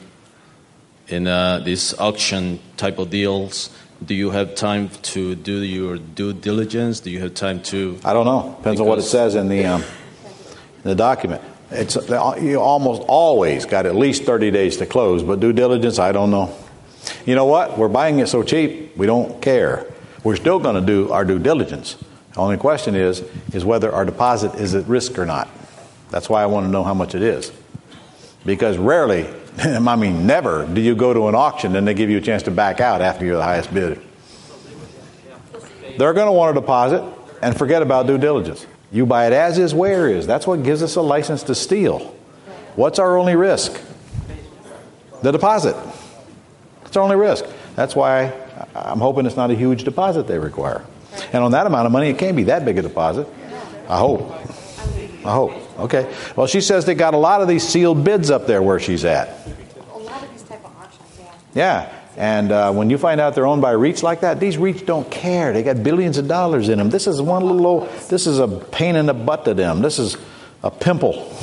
in this auction type of deals, do you have time to do your due diligence? Do you have time to? I don't know. Depends on what it says in the document. You almost always got at least 30 days to close, but due diligence, I don't know. You know what? We're buying it so cheap, we don't care. We're still going to do our due diligence. The only question is whether our deposit is at risk or not. That's why I want to know how much it is. Because rarely, I mean never, do you go to an auction and they give you a chance to back out after you're the highest bidder. They're going to want a deposit and forget about due diligence. You buy it as is, where is. That's what gives us a license to steal. What's our only risk? The deposit. It's our only risk. That's why I'm hoping it's not a huge deposit they require. And on that amount of money, it can't be that big a deposit. I hope. Okay. Well, she says they got a lot of these sealed bids up there where she's at. A lot of these type of auctions, yeah. And when you find out they're owned by REITs like that, these REITs don't care. They got billions of dollars in them. This is this is a pain in the butt to them. This is a pimple.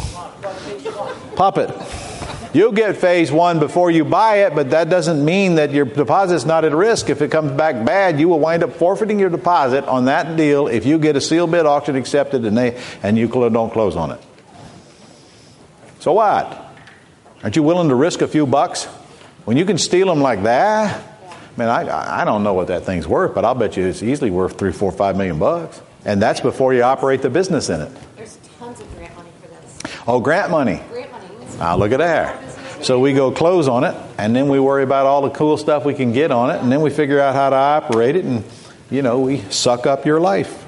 Puppet. You'll get phase one before you buy it, but that doesn't mean that your deposit's not at risk. If it comes back bad, you will wind up forfeiting your deposit on that deal if you get a sealed bid auction accepted and you don't close on it. So what? Aren't you willing to risk a few bucks? When you can steal them like that, man, I don't know what that thing's worth, but I'll bet you it's easily worth $3, $4, $5 million. And that's before you operate the business in it. There's tons of grant money for this. Oh, grant money. Grant money. Look at there. So we go close on it, and then we worry about all the cool stuff we can get on it, and then we figure out how to operate it, and, we suck up your life.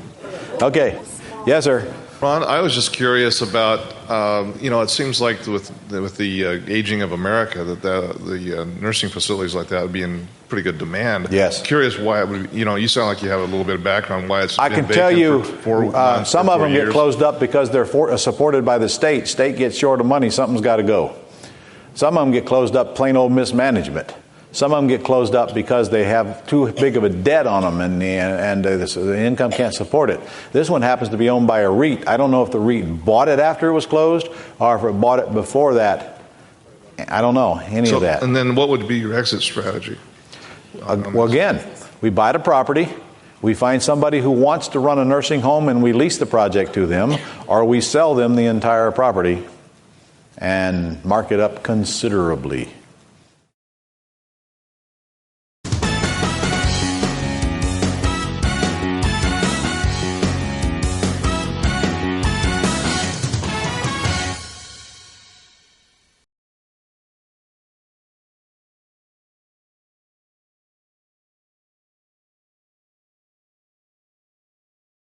Okay. Yes, sir. Ron, I was just curious about, it seems like with the aging of America that the nursing facilities like that would be in pretty good demand. Yes. Curious why it would, you sound like you have a little bit of background why it's I been can tell you, for 4 months, some for of 4 them get years. closed up because they're supported by the state. State gets short of money, something's got to go. Some of them get closed up plain old mismanagement. Some of them get closed up because they have too big of a debt on them and the income can't support it. This one happens to be owned by a REIT. I don't know if the REIT bought it after it was closed or if it bought it before that. I don't know any of that. And then what would be your exit strategy? Well, again, we buy the property, we find somebody who wants to run a nursing home and we lease the project to them, or we sell them the entire property and mark it up considerably.